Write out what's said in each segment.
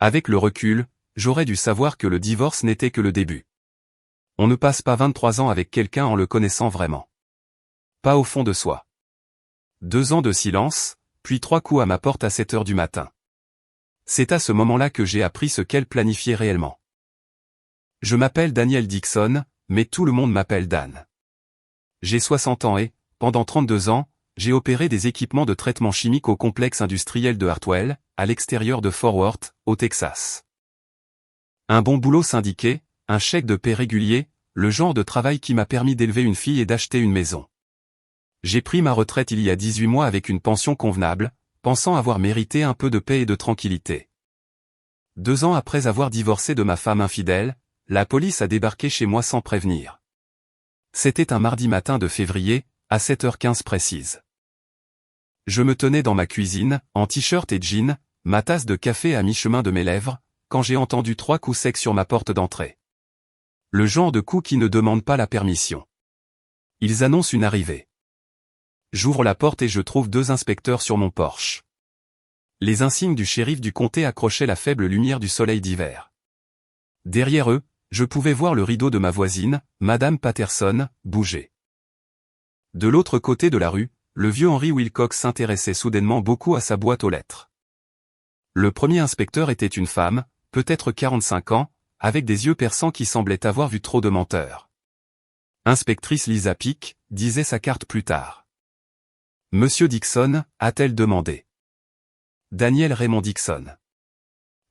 Avec le recul, j'aurais dû savoir que le divorce n'était que le début. On ne passe pas 23 ans avec quelqu'un en le connaissant vraiment. Pas au fond de soi. 2 ans de silence, puis 3 coups à ma porte à 7 heures du matin. C'est à ce moment-là que j'ai appris ce qu'elle planifiait réellement. Je m'appelle Daniel Dixon, mais tout le monde m'appelle Dan. J'ai 60 ans et, pendant 32 ans, j'ai opéré des équipements de traitement chimique au complexe industriel de Hartwell, à l'extérieur de Fort Worth, au Texas. Un bon boulot syndiqué, un chèque de paie régulier, le genre de travail qui m'a permis d'élever une fille et d'acheter une maison. J'ai pris ma retraite il y a 18 mois avec une pension convenable, pensant avoir mérité un peu de paix et de tranquillité. 2 ans après avoir divorcé de ma femme infidèle, la police a débarqué chez moi sans prévenir. C'était un mardi matin de février, à 7h15 précise. Je me tenais dans ma cuisine, en t-shirt et jean, ma tasse de café à mi-chemin de mes lèvres, quand j'ai entendu 3 coups secs sur ma porte d'entrée. Le genre de coups qui ne demandent pas la permission. Ils annoncent une arrivée. J'ouvre la porte et je trouve 2 inspecteurs sur mon porche. Les insignes du shérif du comté accrochaient la faible lumière du soleil d'hiver. Derrière eux, je pouvais voir le rideau de ma voisine, Madame Patterson, bouger. De l'autre côté de la rue, le vieux Henry Wilcox s'intéressait soudainement beaucoup à sa boîte aux lettres. Le premier inspecteur était une femme, peut-être 45 ans, avec des yeux perçants qui semblaient avoir vu trop de menteurs. Inspectrice Lisa Peake, disait sa carte plus tard. Monsieur Dixon, a-t-elle demandé. Daniel Raymond Dixon.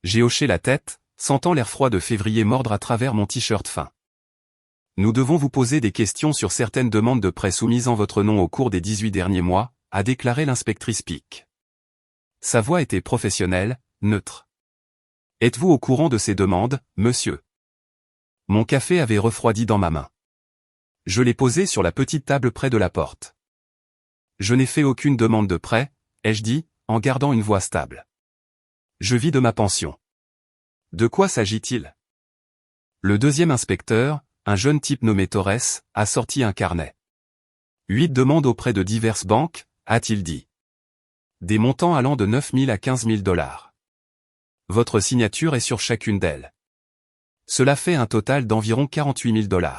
J'ai hoché la tête, sentant l'air froid de février mordre à travers mon t-shirt fin. Nous devons vous poser des questions sur certaines demandes de prêt soumises en votre nom au cours des 18 derniers mois, a déclaré l'inspectrice Peake. Sa voix était professionnelle, neutre. Êtes-vous au courant de ces demandes, monsieur? Mon café avait refroidi dans ma main. Je l'ai posé sur la petite table près de la porte. Je n'ai fait aucune demande de prêt, ai-je dit, en gardant une voix stable. Je vis de ma pension. De quoi s'agit-il? Le deuxième inspecteur, un jeune type nommé Torres, a sorti un carnet. 8 demandes auprès de diverses banques, a-t-il dit. Des montants allant de 9 000 à 15 000 $. Votre signature est sur chacune d'elles. Cela fait un total d'environ 48 000 $.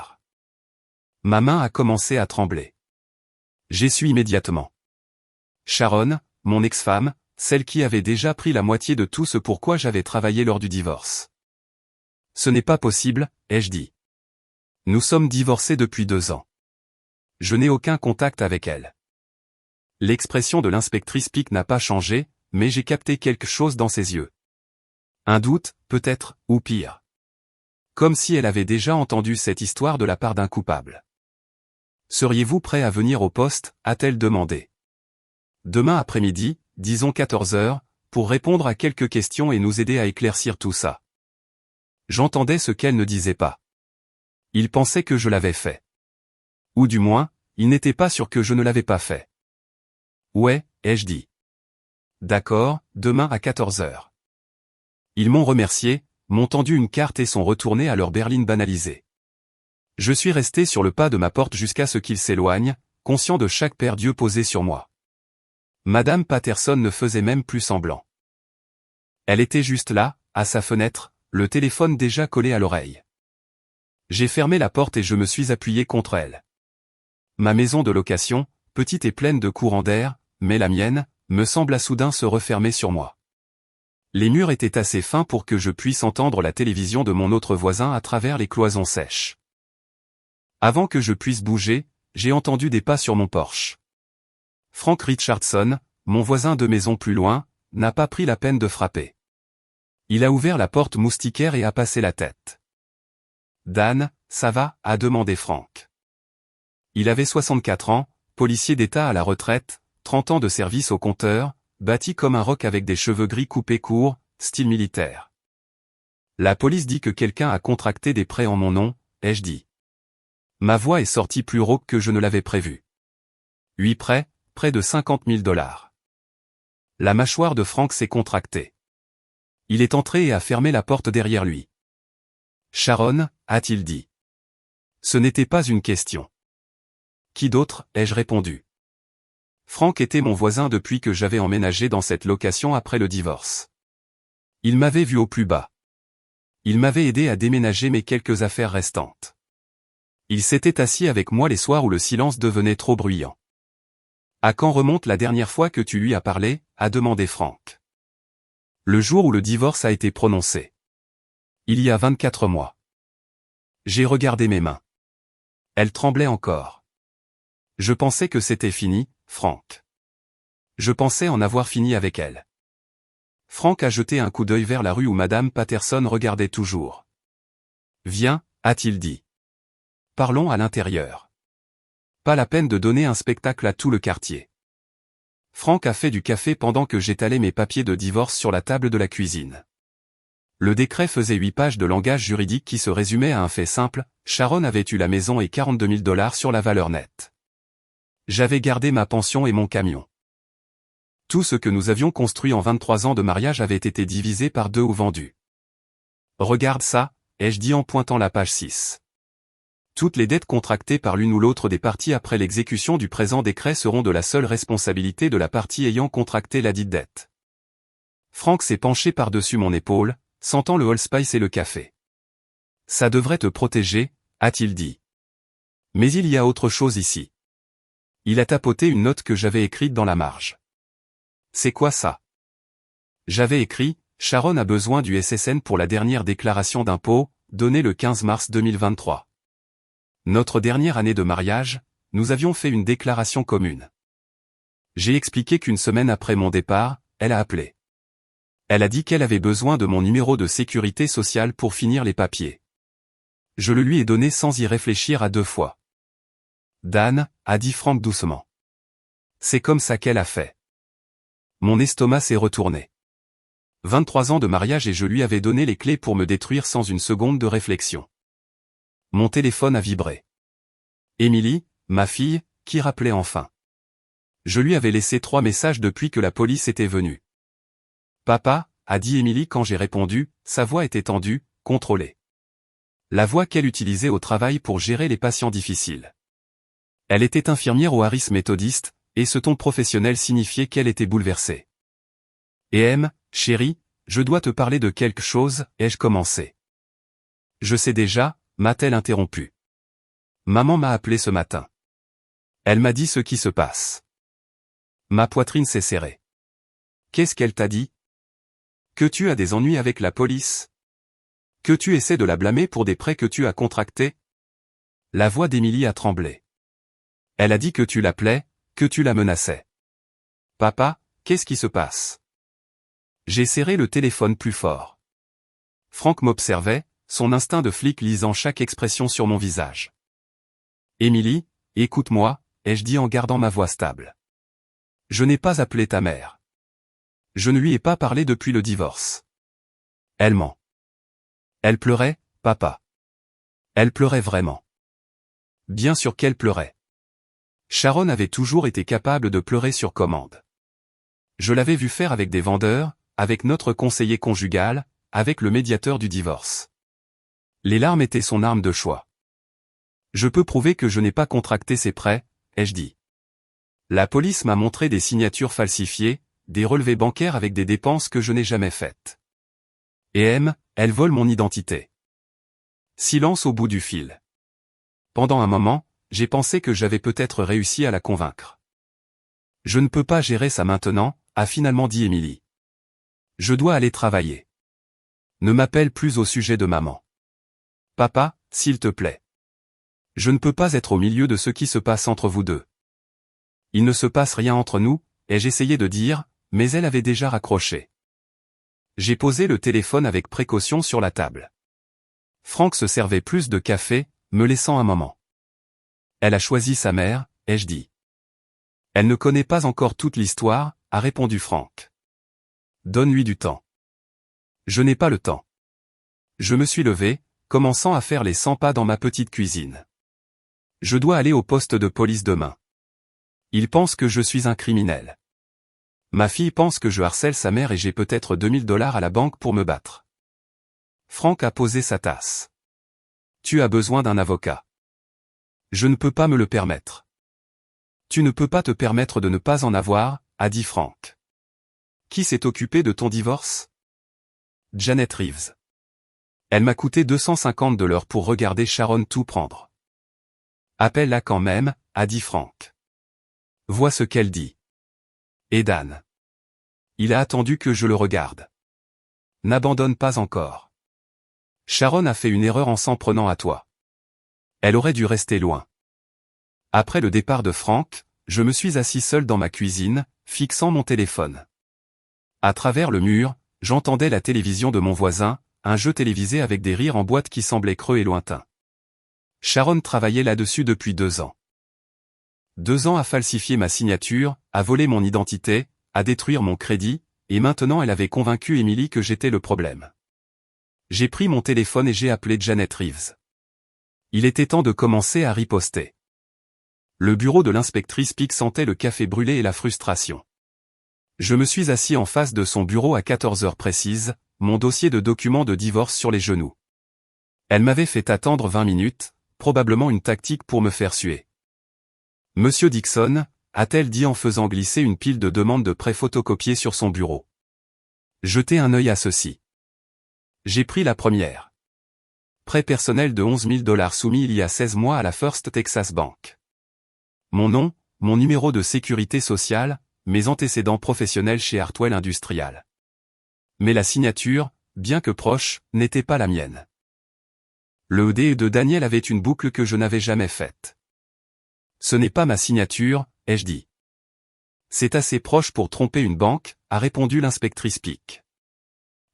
Ma main a commencé à trembler. J'ai su immédiatement. Sharon, mon ex-femme, celle qui avait déjà pris la moitié de tout ce pourquoi j'avais travaillé lors du divorce. Ce n'est pas possible, ai-je dit. Nous sommes divorcés depuis 2 ans. Je n'ai aucun contact avec elle. L'expression de l'inspectrice Peake n'a pas changé, mais j'ai capté quelque chose dans ses yeux. Un doute, peut-être, ou pire. Comme si elle avait déjà entendu cette histoire de la part d'un coupable. Seriez-vous prêt à venir au poste, a-t-elle demandé. Demain après-midi, disons 14 heures, pour répondre à quelques questions et nous aider à éclaircir tout ça. J'entendais ce qu'elle ne disait pas. Il pensait que je l'avais fait. Ou du moins, il n'était pas sûr que je ne l'avais pas fait. Ouais, ai-je dit. D'accord, demain à 14 heures. Ils m'ont remercié, m'ont tendu une carte et sont retournés à leur berline banalisée. Je suis resté sur le pas de ma porte jusqu'à ce qu'ils s'éloignent, conscient de chaque paire d'yeux posés sur moi. Madame Patterson ne faisait même plus semblant. Elle était juste là, à sa fenêtre, le téléphone déjà collé à l'oreille. J'ai fermé la porte et je me suis appuyé contre elle. Ma maison de location, petite et pleine de courants d'air, mais la mienne, me sembla soudain se refermer sur moi. Les murs étaient assez fins pour que je puisse entendre la télévision de mon autre voisin à travers les cloisons sèches. Avant que je puisse bouger, j'ai entendu des pas sur mon porche. Frank Richardson, mon voisin de maison plus loin, n'a pas pris la peine de frapper. Il a ouvert la porte moustiquaire et a passé la tête. Dan, ça va, a demandé Frank. Il avait 64 ans, policier d'État à la retraite, 30 ans de service au compteur, bâti comme un roc avec des cheveux gris coupés courts, style militaire. La police dit que quelqu'un a contracté des prêts en mon nom, ai-je dit. Ma voix est sortie plus rauque que je ne l'avais prévu. 8 prêts, près de 50 000 $. La mâchoire de Frank s'est contractée. Il est entré et a fermé la porte derrière lui. Sharon, a-t-il dit. Ce n'était pas une question. Qui d'autre, ai-je répondu. Frank était mon voisin depuis que j'avais emménagé dans cette location après le divorce. Il m'avait vu au plus bas. Il m'avait aidé à déménager mes quelques affaires restantes. Il s'était assis avec moi les soirs où le silence devenait trop bruyant. À quand remonte la dernière fois que tu lui as parlé, a demandé Frank. Le jour où le divorce a été prononcé. Il y a 24 mois. J'ai regardé mes mains. Elles tremblaient encore. Je pensais que c'était fini, Frank. Je pensais en avoir fini avec elle. Frank a jeté un coup d'œil vers la rue où Madame Patterson regardait toujours. Viens, a-t-il dit. Parlons à l'intérieur. Pas la peine de donner un spectacle à tout le quartier. Frank a fait du café pendant que j'étalais mes papiers de divorce sur la table de la cuisine. Le décret faisait 8 pages de langage juridique qui se résumait à un fait simple, Sharon avait eu la maison et 42 000 $ sur la valeur nette. J'avais gardé ma pension et mon camion. Tout ce que nous avions construit en 23 ans de mariage avait été divisé par 2 ou vendu. Regarde ça, ai-je dit en pointant la page 6. Toutes les dettes contractées par l'une ou l'autre des parties après l'exécution du présent décret seront de la seule responsabilité de la partie ayant contracté la dite dette. Frank s'est penché par-dessus mon épaule, sentant le allspice et le café. Ça devrait te protéger, a-t-il dit. Mais il y a autre chose ici. Il a tapoté une note que j'avais écrite dans la marge. C'est quoi ça? J'avais écrit, Sharon a besoin du SSN pour la dernière déclaration d'impôt, donnée le 15 mars 2023. Notre dernière année de mariage, nous avions fait une déclaration commune. J'ai expliqué qu'une semaine après mon départ, elle a appelé. Elle a dit qu'elle avait besoin de mon numéro de sécurité sociale pour finir les papiers. Je le lui ai donné sans y réfléchir à 2 fois. Dan, a dit Frank doucement. C'est comme ça qu'elle a fait. Mon estomac s'est retourné. 23 ans de mariage et je lui avais donné les clés pour me détruire sans une seconde de réflexion. Mon téléphone a vibré. Émilie, ma fille, qui rappelait enfin. Je lui avais laissé 3 messages depuis que la police était venue. Papa, a dit Émilie quand j'ai répondu, sa voix était tendue, contrôlée. La voix qu'elle utilisait au travail pour gérer les patients difficiles. Elle était infirmière au Harris Methodist, et ce ton professionnel signifiait qu'elle était bouleversée. Chérie, je dois te parler de quelque chose, ai-je commencé. Je sais déjà, m'a-t-elle interrompu. Maman m'a appelé ce matin. Elle m'a dit ce qui se passe. Ma poitrine s'est serrée. Qu'est-ce qu'elle t'a dit? Que tu as des ennuis avec la police? Que tu essaies de la blâmer pour des prêts que tu as contractés? La voix d'Émilie a tremblé. Elle a dit que tu l'appelais, que tu la menaçais. Papa, qu'est-ce qui se passe? J'ai serré le téléphone plus fort. Frank m'observait, son instinct de flic lisant chaque expression sur mon visage. Émilie, écoute-moi, ai-je dit en gardant ma voix stable. Je n'ai pas appelé ta mère. Je ne lui ai pas parlé depuis le divorce. Elle ment. Elle pleurait, papa. Elle pleurait vraiment. Bien sûr qu'elle pleurait. Sharon avait toujours été capable de pleurer sur commande. Je l'avais vu faire avec des vendeurs, avec notre conseiller conjugal, avec le médiateur du divorce. Les larmes étaient son arme de choix. Je peux prouver que je n'ai pas contracté ces prêts, ai-je dit. La police m'a montré des signatures falsifiées, des relevés bancaires avec des dépenses que je n'ai jamais faites. Et elle vole mon identité. Silence au bout du fil. Pendant un moment, j'ai pensé que j'avais peut-être réussi à la convaincre. Je ne peux pas gérer ça maintenant, a finalement dit Émilie. Je dois aller travailler. Ne m'appelle plus au sujet de maman. Papa, s'il te plaît. Je ne peux pas être au milieu de ce qui se passe entre vous deux. Il ne se passe rien entre nous, ai-je essayé de dire, mais elle avait déjà raccroché. J'ai posé le téléphone avec précaution sur la table. Frank se servait plus de café, me laissant un moment. Elle a choisi sa mère, ai-je dit. Elle ne connaît pas encore toute l'histoire, a répondu Frank. Donne-lui du temps. Je n'ai pas le temps. Je me suis levé, commençant à faire les 100 pas dans ma petite cuisine. Je dois aller au poste de police demain. Il pense que je suis un criminel. Ma fille pense que je harcèle sa mère et j'ai peut-être 2000 $ à la banque pour me battre. Frank a posé sa tasse. Tu as besoin d'un avocat. Je ne peux pas me le permettre. Tu ne peux pas te permettre de ne pas en avoir, a dit Frank. Qui s'est occupé de ton divorce? Janet Reeves. Elle m'a coûté 250 $ pour regarder Sharon tout prendre. Appelle-la quand même, a dit Frank. Vois ce qu'elle dit. Et Dan. Il a attendu que je le regarde. N'abandonne pas encore. Sharon a fait une erreur en s'en prenant à toi. Elle aurait dû rester loin. Après le départ de Frank, je me suis assis seul dans ma cuisine, fixant mon téléphone. À travers le mur, j'entendais la télévision de mon voisin, un jeu télévisé avec des rires en boîte qui semblaient creux et lointains. Sharon travaillait là-dessus depuis 2 ans. 2 ans à falsifier ma signature, à voler mon identité, à détruire mon crédit, et maintenant elle avait convaincu Emily que j'étais le problème. J'ai pris mon téléphone et j'ai appelé Janet Reeves. Il était temps de commencer à riposter. Le bureau de l'inspectrice Peak sentait le café brûlé et la frustration. Je me suis assis en face de son bureau à 14 heures précises, mon dossier de documents de divorce sur les genoux. Elle m'avait fait attendre 20 minutes, probablement une tactique pour me faire suer. Monsieur Dixon, a-t-elle dit en faisant glisser une pile de demandes de prêt photocopiées sur son bureau. Jetez un œil à ceci. J'ai pris la première. Prêt personnel de 11 000 $ soumis il y a 16 mois à la First Texas Bank. Mon nom, mon numéro de sécurité sociale, mes antécédents professionnels chez Hartwell Industrial. Mais la signature, bien que proche, n'était pas la mienne. Le ED de Daniel avait une boucle que je n'avais jamais faite. Ce n'est pas ma signature, ai-je dit. C'est assez proche pour tromper une banque, a répondu l'inspectrice Peak.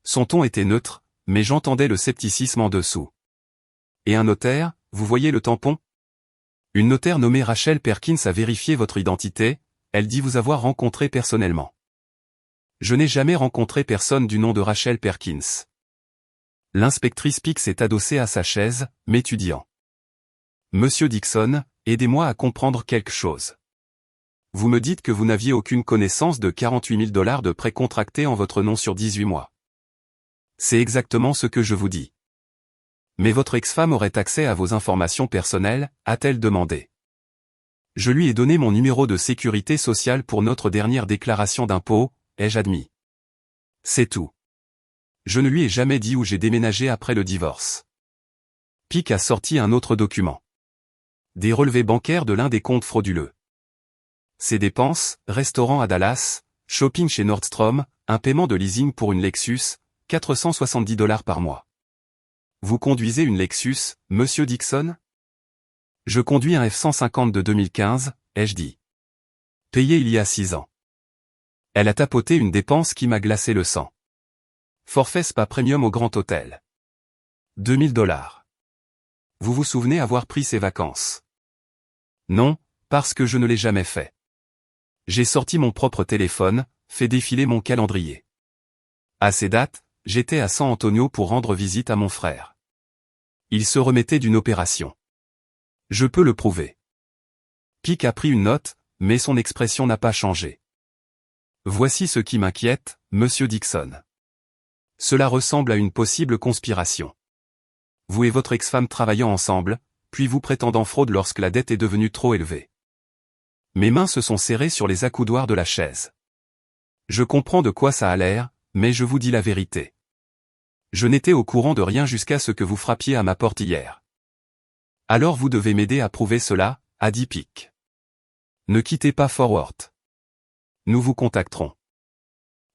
Son ton était neutre, mais j'entendais le scepticisme en dessous. Et un notaire, vous voyez le tampon? Une notaire nommée Rachel Perkins a vérifié votre identité, elle dit vous avoir rencontré personnellement. Je n'ai jamais rencontré personne du nom de Rachel Perkins. L'inspectrice Peak s'est adossée à sa chaise, m'étudiant. Monsieur Dixon, aidez-moi à comprendre quelque chose. Vous me dites que vous n'aviez aucune connaissance de 48 000 $ de prêts contractés en votre nom sur 18 mois. C'est exactement ce que je vous dis. Mais votre ex-femme aurait accès à vos informations personnelles, a-t-elle demandé. Je lui ai donné mon numéro de sécurité sociale pour notre dernière déclaration d'impôt, ai-je admis. C'est tout. Je ne lui ai jamais dit où j'ai déménagé après le divorce. Peak a sorti un autre document. Des relevés bancaires de l'un des comptes frauduleux. Ses dépenses, restaurant à Dallas, shopping chez Nordstrom, un paiement de leasing pour une Lexus, 470 $ par mois. Vous conduisez une Lexus, monsieur Dixon? Je conduis un F-150 de 2015, ai-je dit. Payé il y a 6 ans. Elle a tapoté une dépense qui m'a glacé le sang. Forfait spa premium au Grand Hôtel. 2000 $. Vous vous souvenez avoir pris ces vacances? Non, parce que je ne l'ai jamais fait. J'ai sorti mon propre téléphone, fait défiler mon calendrier. À ces dates, j'étais à San Antonio pour rendre visite à mon frère. Il se remettait d'une opération. Je peux le prouver. Peak a pris une note, mais son expression n'a pas changé. Voici ce qui m'inquiète, monsieur Dixon. Cela ressemble à une possible conspiration. Vous et votre ex-femme travaillant ensemble, puis vous prétendant fraude lorsque la dette est devenue trop élevée. Mes mains se sont serrées sur les accoudoirs de la chaise. Je comprends de quoi ça a l'air, mais je vous dis la vérité. Je n'étais au courant de rien jusqu'à ce que vous frappiez à ma porte hier. Alors vous devez m'aider à prouver cela, a dit Peak. Ne quittez pas Fort Worth. Nous vous contacterons.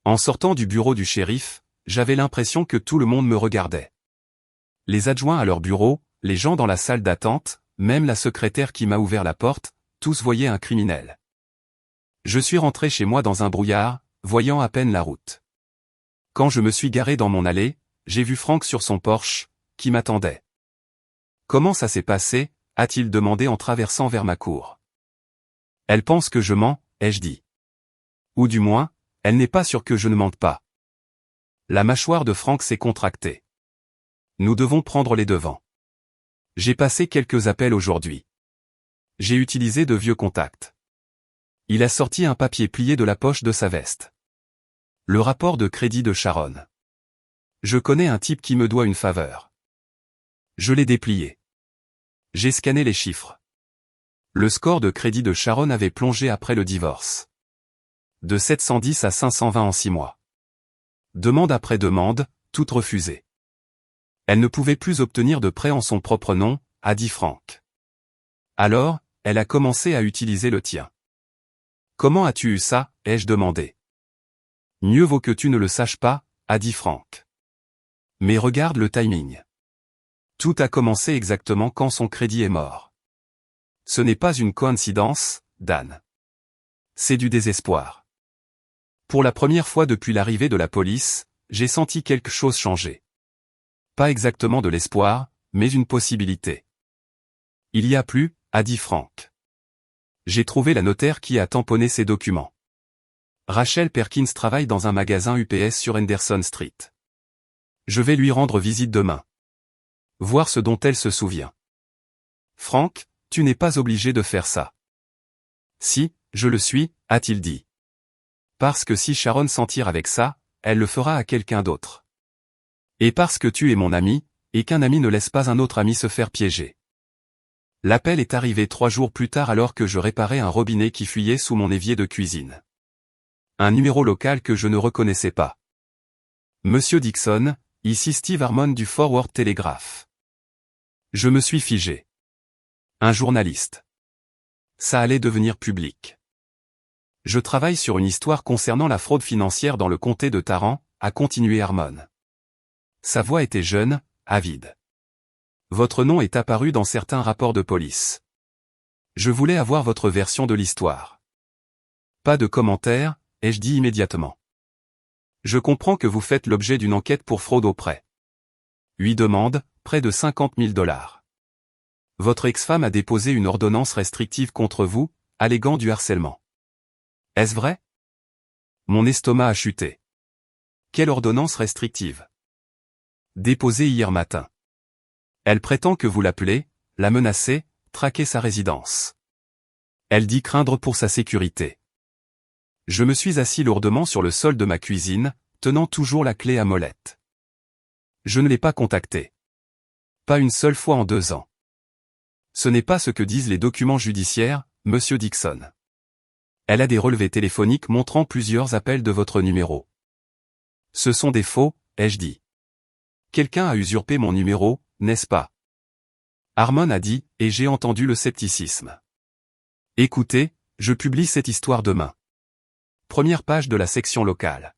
En sortant du bureau du shérif, j'avais l'impression que tout le monde me regardait. Les adjoints à leur bureau, les gens dans la salle d'attente, même la secrétaire qui m'a ouvert la porte, tous voyaient un criminel. Je suis rentré chez moi dans un brouillard, voyant à peine la route. Quand je me suis garé dans mon allée, j'ai vu Frank sur son Porsche, qui m'attendait. Comment ça s'est passé, a-t-il demandé en traversant vers ma cour. Elle pense que je mens, ai-je dit. Ou du moins, elle n'est pas sûre que je ne mente pas. La mâchoire de Frank s'est contractée. Nous devons prendre les devants. J'ai passé quelques appels aujourd'hui. J'ai utilisé de vieux contacts. Il a sorti un papier plié de la poche de sa veste. Le rapport de crédit de Sharon. Je connais un type qui me doit une faveur. Je l'ai déplié. J'ai scanné les chiffres. Le score de crédit de Sharon avait plongé après le divorce. De 710 à 520 en 6 mois. Demande après demande, toutes refusées. Elle ne pouvait plus obtenir de prêt en son propre nom, a dit Frank. Alors, elle a commencé à utiliser le tien. Comment as-tu eu ça, ai-je demandé. Mieux vaut que tu ne le saches pas, a dit Frank. Mais regarde le timing. Tout a commencé exactement quand son crédit est mort. Ce n'est pas une coïncidence, Dan. C'est du désespoir. Pour la première fois depuis l'arrivée de la police, j'ai senti quelque chose changer. Pas exactement de l'espoir, mais une possibilité. Il y a plus, a dit Frank. J'ai trouvé la notaire qui a tamponné ses documents. Rachel Perkins travaille dans un magasin UPS sur Henderson Street. Je vais lui rendre visite demain. Voir ce dont elle se souvient. Frank, tu n'es pas obligé de faire ça. Si, je le suis, a-t-il dit. Parce que si Sharon s'en tire avec ça, elle le fera à quelqu'un d'autre. Et parce que tu es mon ami, et qu'un ami ne laisse pas un autre ami se faire piéger. L'appel est arrivé 3 jours plus tard alors que je réparais un robinet qui fuyait sous mon évier de cuisine. Un numéro local que je ne reconnaissais pas. Monsieur Dixon, ici Steve Harmon du Forward Telegraph. Je me suis figé. Un journaliste. Ça allait devenir public. Je travaille sur une histoire concernant la fraude financière dans le comté de Tarrant, a continué Harmon. Sa voix était jeune, avide. Votre nom est apparu dans certains rapports de police. Je voulais avoir votre version de l'histoire. Pas de commentaires, ai-je dit immédiatement. Je comprends que vous faites l'objet d'une enquête pour fraude au prêt. 8 demandes, près de 50 000 $. Votre ex-femme a déposé une ordonnance restrictive contre vous, alléguant du harcèlement. Est-ce vrai? Mon estomac a chuté. Quelle ordonnance restrictive? Déposée hier matin. Elle prétend que vous l'appelez, la menacez, traquez sa résidence. Elle dit craindre pour sa sécurité. Je me suis assis lourdement sur le sol de ma cuisine, tenant toujours la clé à molette. Je ne l'ai pas contactée. Pas une seule fois en 2 ans. Ce n'est pas ce que disent les documents judiciaires, monsieur Dixon. Elle a des relevés téléphoniques montrant plusieurs appels de votre numéro. Ce sont des faux, ai-je dit. Quelqu'un a usurpé mon numéro, n'est-ce pas? Harmon a dit, et j'ai entendu le scepticisme. Écoutez, je publie cette histoire demain. Première page de la section locale.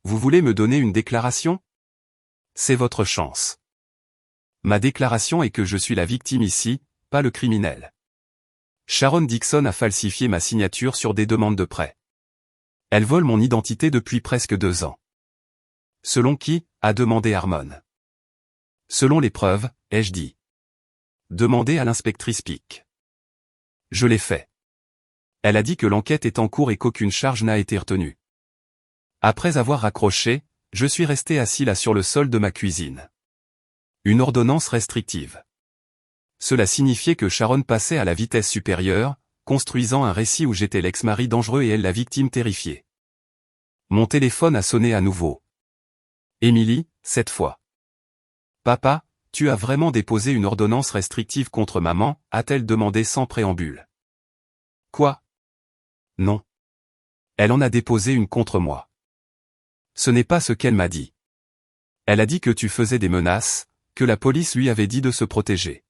Vous voulez me donner une déclaration? C'est votre chance. Ma déclaration est que je suis la victime ici, pas le criminel. Sharon Dixon a falsifié ma signature sur des demandes de prêt. Elle vole mon identité depuis presque 2 ans. Selon qui? A demandé Harmon. Selon les preuves, ai-je dit. Demandez à l'inspectrice Peake. Je l'ai fait. Elle a dit que l'enquête est en cours et qu'aucune charge n'a été retenue. Après avoir raccroché, je suis resté assis là sur le sol de ma cuisine. Une ordonnance restrictive. Cela signifiait que Sharon passait à la vitesse supérieure, construisant un récit où j'étais l'ex-mari dangereux et elle la victime terrifiée. Mon téléphone a sonné à nouveau. Emily, cette fois. Papa, tu as vraiment déposé une ordonnance restrictive contre maman, a-t-elle demandé sans préambule. Quoi? Non. Elle en a déposé une contre moi. Ce n'est pas ce qu'elle m'a dit. Elle a dit que tu faisais des menaces, que la police lui avait dit de se protéger.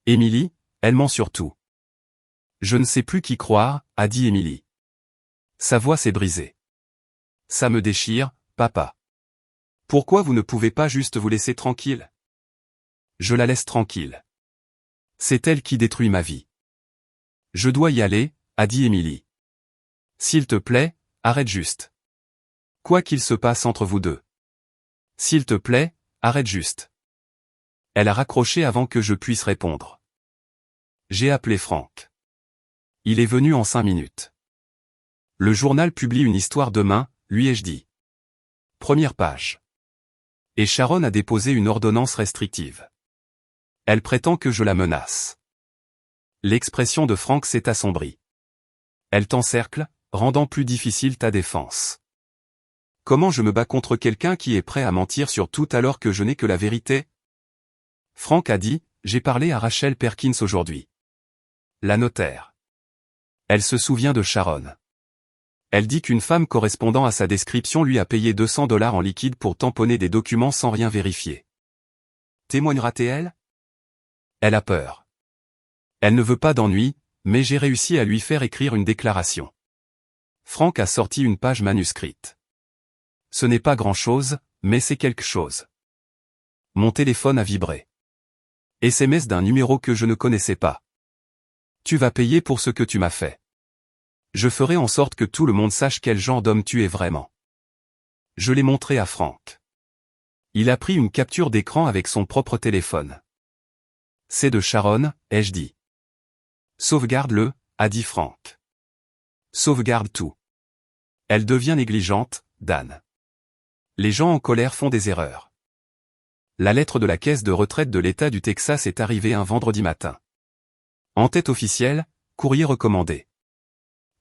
Emily, elle ment surtout. Je ne sais plus qui croire, a dit Emily. Sa voix s'est brisée. Ça me déchire, papa. Pourquoi vous ne pouvez pas juste vous laisser tranquille? Je la laisse tranquille. C'est elle qui détruit ma vie. Je dois y aller, a dit Emily. S'il te plaît, arrête juste. Quoi qu'il se passe entre vous deux. S'il te plaît, arrête juste. Elle a raccroché avant que je puisse répondre. J'ai appelé Frank. Il est venu en 5 minutes. Le journal publie une histoire demain, lui ai-je dit. Première page. Et Sharon a déposé une ordonnance restrictive. Elle prétend que je la menace. L'expression de Frank s'est assombrie. Elle t'encercle, rendant plus difficile ta défense. Comment je me bats contre quelqu'un qui est prêt à mentir sur tout alors que je n'ai que la vérité? Frank a dit, j'ai parlé à Rachel Perkins aujourd'hui. La notaire. Elle se souvient de Sharon. Elle dit qu'une femme correspondant à sa description lui a payé 200 $ en liquide pour tamponner des documents sans rien vérifier. Témoignera-t-elle? Elle a peur. Elle ne veut pas d'ennui, mais j'ai réussi à lui faire écrire une déclaration. Franck a sorti une page manuscrite. Ce n'est pas grand-chose, mais c'est quelque chose. Mon téléphone a vibré. SMS d'un numéro que je ne connaissais pas. Tu vas payer pour ce que tu m'as fait. Je ferai en sorte que tout le monde sache quel genre d'homme tu es vraiment. Je l'ai montré à Franck. Il a pris une capture d'écran avec son propre téléphone. C'est de Sharon, ai-je dit. Sauvegarde-le, a dit Franck. Sauvegarde tout. Elle devient négligente, Dan. Les gens en colère font des erreurs. La lettre de la caisse de retraite de l'État du Texas est arrivée un vendredi matin. En tête officielle, courrier recommandé.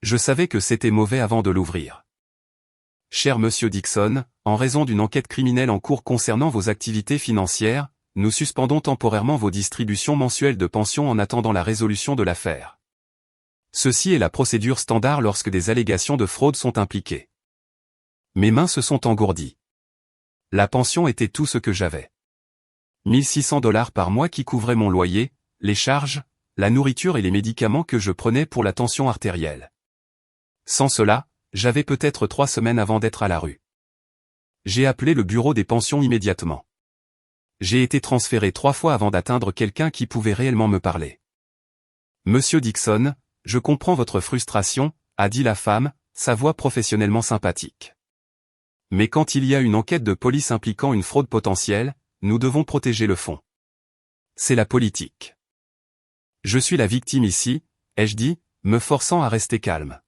Je savais que c'était mauvais avant de l'ouvrir. Cher Monsieur Dixon, en raison d'une enquête criminelle en cours concernant vos activités financières, nous suspendons temporairement vos distributions mensuelles de pension en attendant la résolution de l'affaire. Ceci est la procédure standard lorsque des allégations de fraude sont impliquées. Mes mains se sont engourdies. La pension était tout ce que j'avais. 1600 $ par mois qui couvraient mon loyer, les charges, la nourriture et les médicaments que je prenais pour la tension artérielle. Sans cela, j'avais peut-être 3 semaines avant d'être à la rue. J'ai appelé le bureau des pensions immédiatement. J'ai été transféré 3 fois avant d'atteindre quelqu'un qui pouvait réellement me parler. Monsieur Dixon, je comprends votre frustration, a dit la femme, sa voix professionnellement sympathique. Mais quand il y a une enquête de police impliquant une fraude potentielle, nous devons protéger le fond. C'est la politique. Je suis la victime ici, ai-je dit, me forçant à rester calme.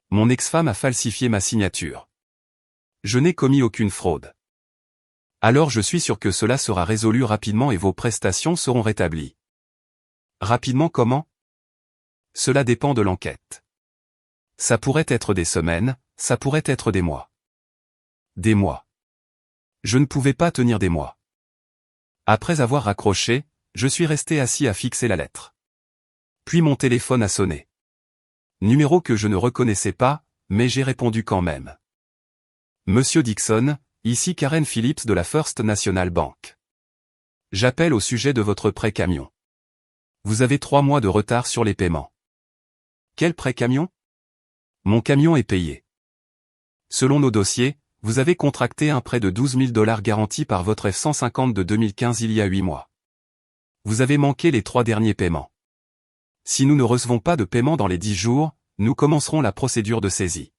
Mon ex-femme a falsifié ma signature. Je n'ai commis aucune fraude. Alors je suis sûr que cela sera résolu rapidement et vos prestations seront rétablies. Rapidement comment? Cela dépend de l'enquête. Ça pourrait être des semaines, ça pourrait être des mois. Des mois. Je ne pouvais pas tenir des mois. Après avoir raccroché, je suis resté assis à fixer la lettre. Puis mon téléphone a sonné. Numéro que je ne reconnaissais pas, mais j'ai répondu quand même. Monsieur Dixon, ici Karen Phillips de la First National Bank. J'appelle au sujet de votre prêt camion. Vous avez 3 mois de retard sur les paiements. Quel prêt camion? Mon camion est payé. Selon nos dossiers, vous avez contracté un prêt de 12 000 $ garanti par votre F-150 de 2015 il y a 8 mois. Vous avez manqué les 3 derniers paiements. Si nous ne recevons pas de paiement dans les 10 jours, nous commencerons la procédure de saisie.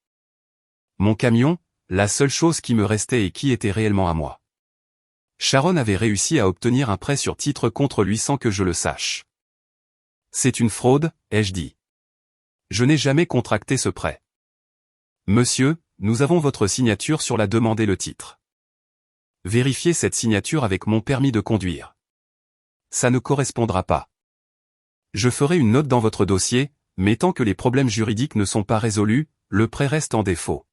Mon camion, la seule chose qui me restait et qui était réellement à moi. Sharon avait réussi à obtenir un prêt sur titre contre lui sans que je le sache. C'est une fraude, ai-je dit. Je n'ai jamais contracté ce prêt. Monsieur, nous avons votre signature sur la demande et le titre. Vérifiez cette signature avec mon permis de conduire. Ça ne correspondra pas. Je ferai une note dans votre dossier, mais tant que les problèmes juridiques ne sont pas résolus, le prêt reste en défaut.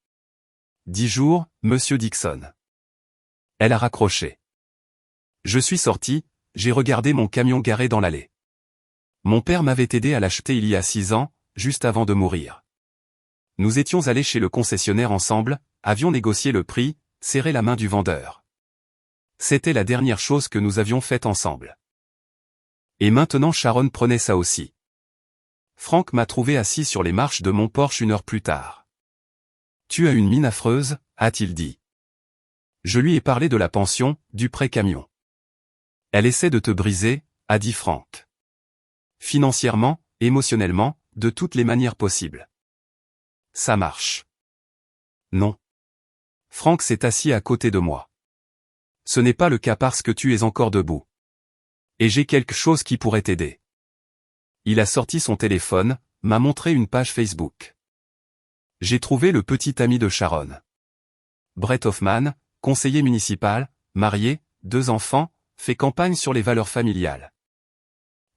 10 jours, Monsieur Dixon. Elle a raccroché. Je suis sorti, j'ai regardé mon camion garé dans l'allée. Mon père m'avait aidé à l'acheter il y a 6 ans, juste avant de mourir. Nous étions allés chez le concessionnaire ensemble, avions négocié le prix, serré la main du vendeur. C'était la dernière chose que nous avions faite ensemble. Et maintenant Sharon prenait ça aussi. Franck m'a trouvé assis sur les marches de mon Porsche 1 heure plus tard. Tu as une mine affreuse, a-t-il dit. Je lui ai parlé de la pension, du prêt camion. Elle essaie de te briser, a dit Franck. Financièrement, émotionnellement, de toutes les manières possibles. Ça marche. Non. Franck s'est assis à côté de moi. Ce n'est pas le cas parce que tu es encore debout. Et j'ai quelque chose qui pourrait t'aider. Il a sorti son téléphone, m'a montré une page Facebook. J'ai trouvé le petit ami de Sharon. Brett Hoffman, conseiller municipal, marié, 2 enfants, fait campagne sur les valeurs familiales.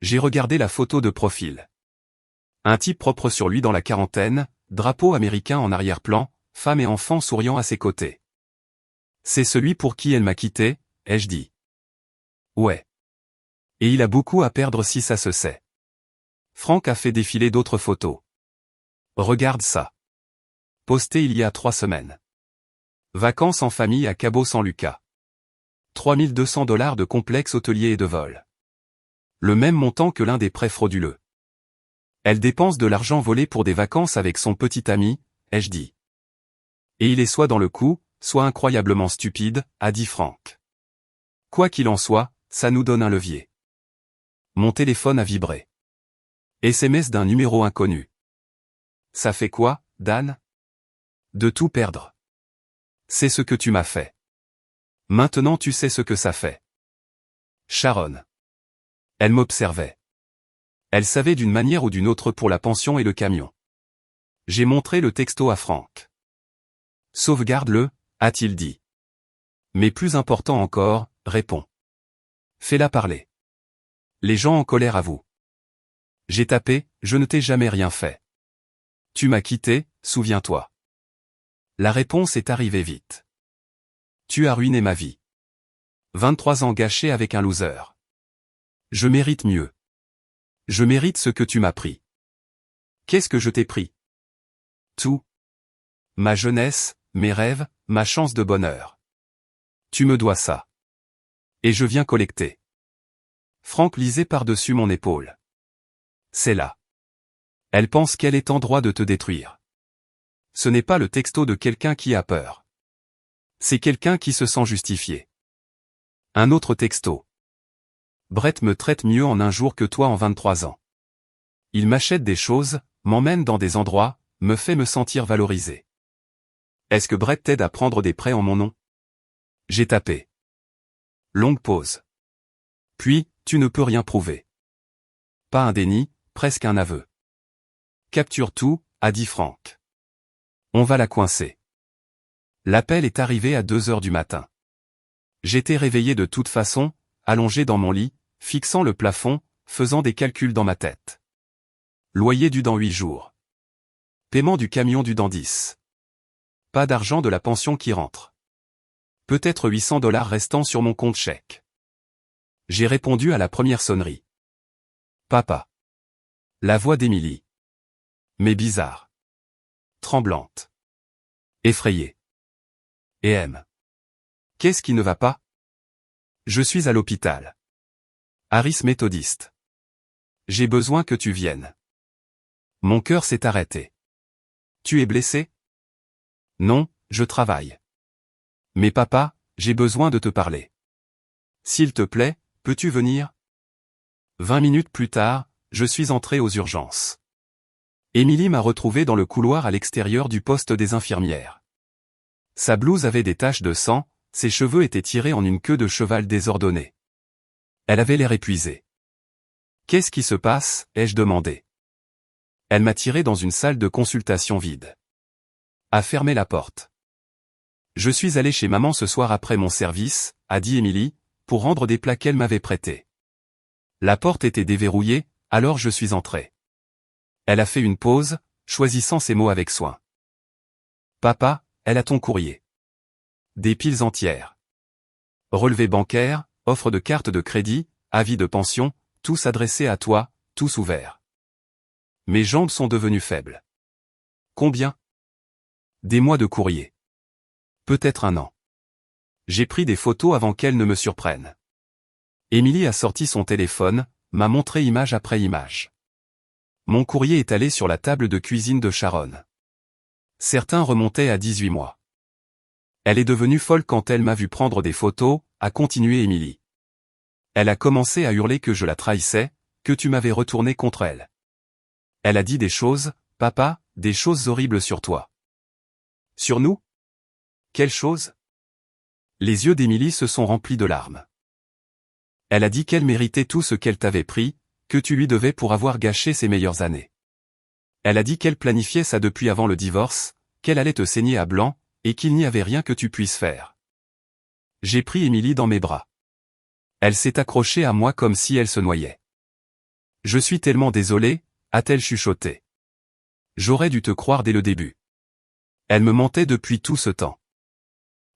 J'ai regardé la photo de profil. Un type propre sur lui dans la quarantaine, drapeau américain en arrière-plan, femme et enfants souriant à ses côtés. C'est celui pour qui elle m'a quitté, ai-je dit. Ouais. Et il a beaucoup à perdre si ça se sait. Franck a fait défiler d'autres photos. Regarde ça. Posté il y a 3 semaines. Vacances en famille à Cabo San Lucas. 3200 $ de complexe hôtelier et de vol. Le même montant que l'un des prêts frauduleux. Elle dépense de l'argent volé pour des vacances avec son petit ami, ai-je dit. Et il est soit dans le coup, soit incroyablement stupide, a dit Franck. Quoi qu'il en soit, ça nous donne un levier. Mon téléphone a vibré. SMS d'un numéro inconnu. Ça fait quoi, Dan? De tout perdre. C'est ce que tu m'as fait. Maintenant tu sais ce que ça fait. Sharon. Elle m'observait. Elle savait d'une manière ou d'une autre pour la pension et le camion. J'ai montré le texto à Franck. Sauvegarde-le, a-t-il dit. Mais plus important encore, réponds. Fais-la parler. Les gens en colère avouent. J'ai tapé, je ne t'ai jamais rien fait. Tu m'as quitté, souviens-toi. La réponse est arrivée vite. Tu as ruiné ma vie. 23 ans gâchés avec un loser. Je mérite mieux. Je mérite ce que tu m'as pris. Qu'est-ce que je t'ai pris? Tout. Ma jeunesse, mes rêves, ma chance de bonheur. Tu me dois ça. Et je viens collecter. Franck lisait par-dessus mon épaule. C'est là. Elle pense qu'elle est en droit de te détruire. Ce n'est pas le texto de quelqu'un qui a peur. C'est quelqu'un qui se sent justifié. Un autre texto. Brett me traite mieux en un jour que toi en 23 ans. Il m'achète des choses, m'emmène dans des endroits, me fait me sentir valorisé. Est-ce que Brett t'aide à prendre des prêts en mon nom? J'ai tapé. Longue pause. Puis, tu ne peux rien prouver. Pas un déni, presque un aveu. Capture tout, a dit Franck. On va la coincer. L'appel est arrivé à 2 heures du matin. J'étais réveillé de toute façon, allongé dans mon lit, fixant le plafond, faisant des calculs dans ma tête. Loyer dû dans 8 jours. Paiement du camion dû dans 10. Pas d'argent de la pension qui rentre. Peut-être 800 $ restant sur mon compte chèque. J'ai répondu à la première sonnerie. Papa. La voix d'Émilie. Mais bizarre. Tremblante. Effrayée. Et M. Qu'est-ce qui ne va pas? Je suis à l'hôpital. Harris méthodiste. J'ai besoin que tu viennes. Mon cœur s'est arrêté. Tu es blessé? Non, je travaille. Mais papa, j'ai besoin de te parler. S'il te plaît, peux-tu venir? 20 minutes plus tard, je suis entré aux urgences. Émilie m'a retrouvé dans le couloir à l'extérieur du poste des infirmières. Sa blouse avait des taches de sang, ses cheveux étaient tirés en une queue de cheval désordonnée. Elle avait l'air épuisée. Qu'est-ce qui se passe? Ai-je demandé. Elle m'a tiré dans une salle de consultation vide. A fermé la porte. Je suis allé chez maman ce soir après mon service, a dit Émilie, pour rendre des plats qu'elle m'avait prêtés. La porte était déverrouillée, alors je suis entré. Elle a fait une pause, choisissant ses mots avec soin. Papa, elle a ton courrier. Des piles entières. Relevé bancaire, offre de carte de crédit, avis de pension, tous adressés à toi, tous ouverts. Mes jambes sont devenues faibles. Combien? Des mois de courrier. Peut-être un an. J'ai pris des photos avant qu'elles ne me surprennent. Émilie a sorti son téléphone, m'a montré image après image. Mon courrier est allé sur la table de cuisine de Sharon. Certains remontaient à 18 mois. Elle est devenue folle quand elle m'a vu prendre des photos, a continué Émilie. Elle a commencé à hurler que je la trahissais, que tu m'avais retourné contre elle. Elle a dit des choses, papa, des choses horribles sur toi. Sur nous? Quelle chose? Les yeux d'Émilie se sont remplis de larmes. Elle a dit qu'elle méritait tout ce qu'elle t'avait pris, que tu lui devais pour avoir gâché ses meilleures années. Elle a dit qu'elle planifiait ça depuis avant le divorce, qu'elle allait te saigner à blanc, et qu'il n'y avait rien que tu puisses faire. J'ai pris Émilie dans mes bras. Elle s'est accrochée à moi comme si elle se noyait. Je suis tellement désolé, a-t-elle chuchoté. J'aurais dû te croire dès le début. Elle me mentait depuis tout ce temps.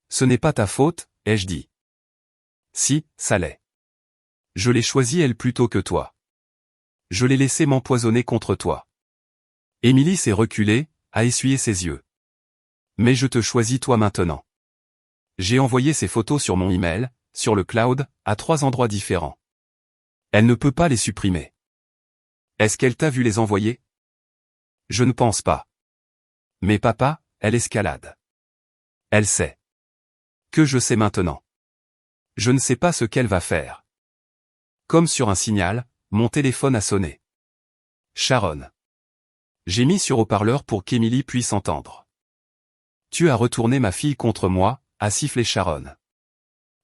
Ce n'est pas ta faute, ai-je dit. Si, ça l'est. Je l'ai choisie elle plutôt que toi. Je l'ai laissé m'empoisonner contre toi. Émilie s'est reculée, a essuyé ses yeux. Mais je te choisis toi maintenant. J'ai envoyé ces photos sur mon email, sur le cloud, à 3 endroits différents. Elle ne peut pas les supprimer. Est-ce qu'elle t'a vu les envoyer? Je ne pense pas. Mais papa, elle escalade. Elle sait. Que je sais maintenant. Je ne sais pas ce qu'elle va faire. Comme sur un signal, mon téléphone a sonné. Sharon. J'ai mis sur haut-parleur pour qu'Emily puisse entendre. Tu as retourné ma fille contre moi, a sifflé Sharon.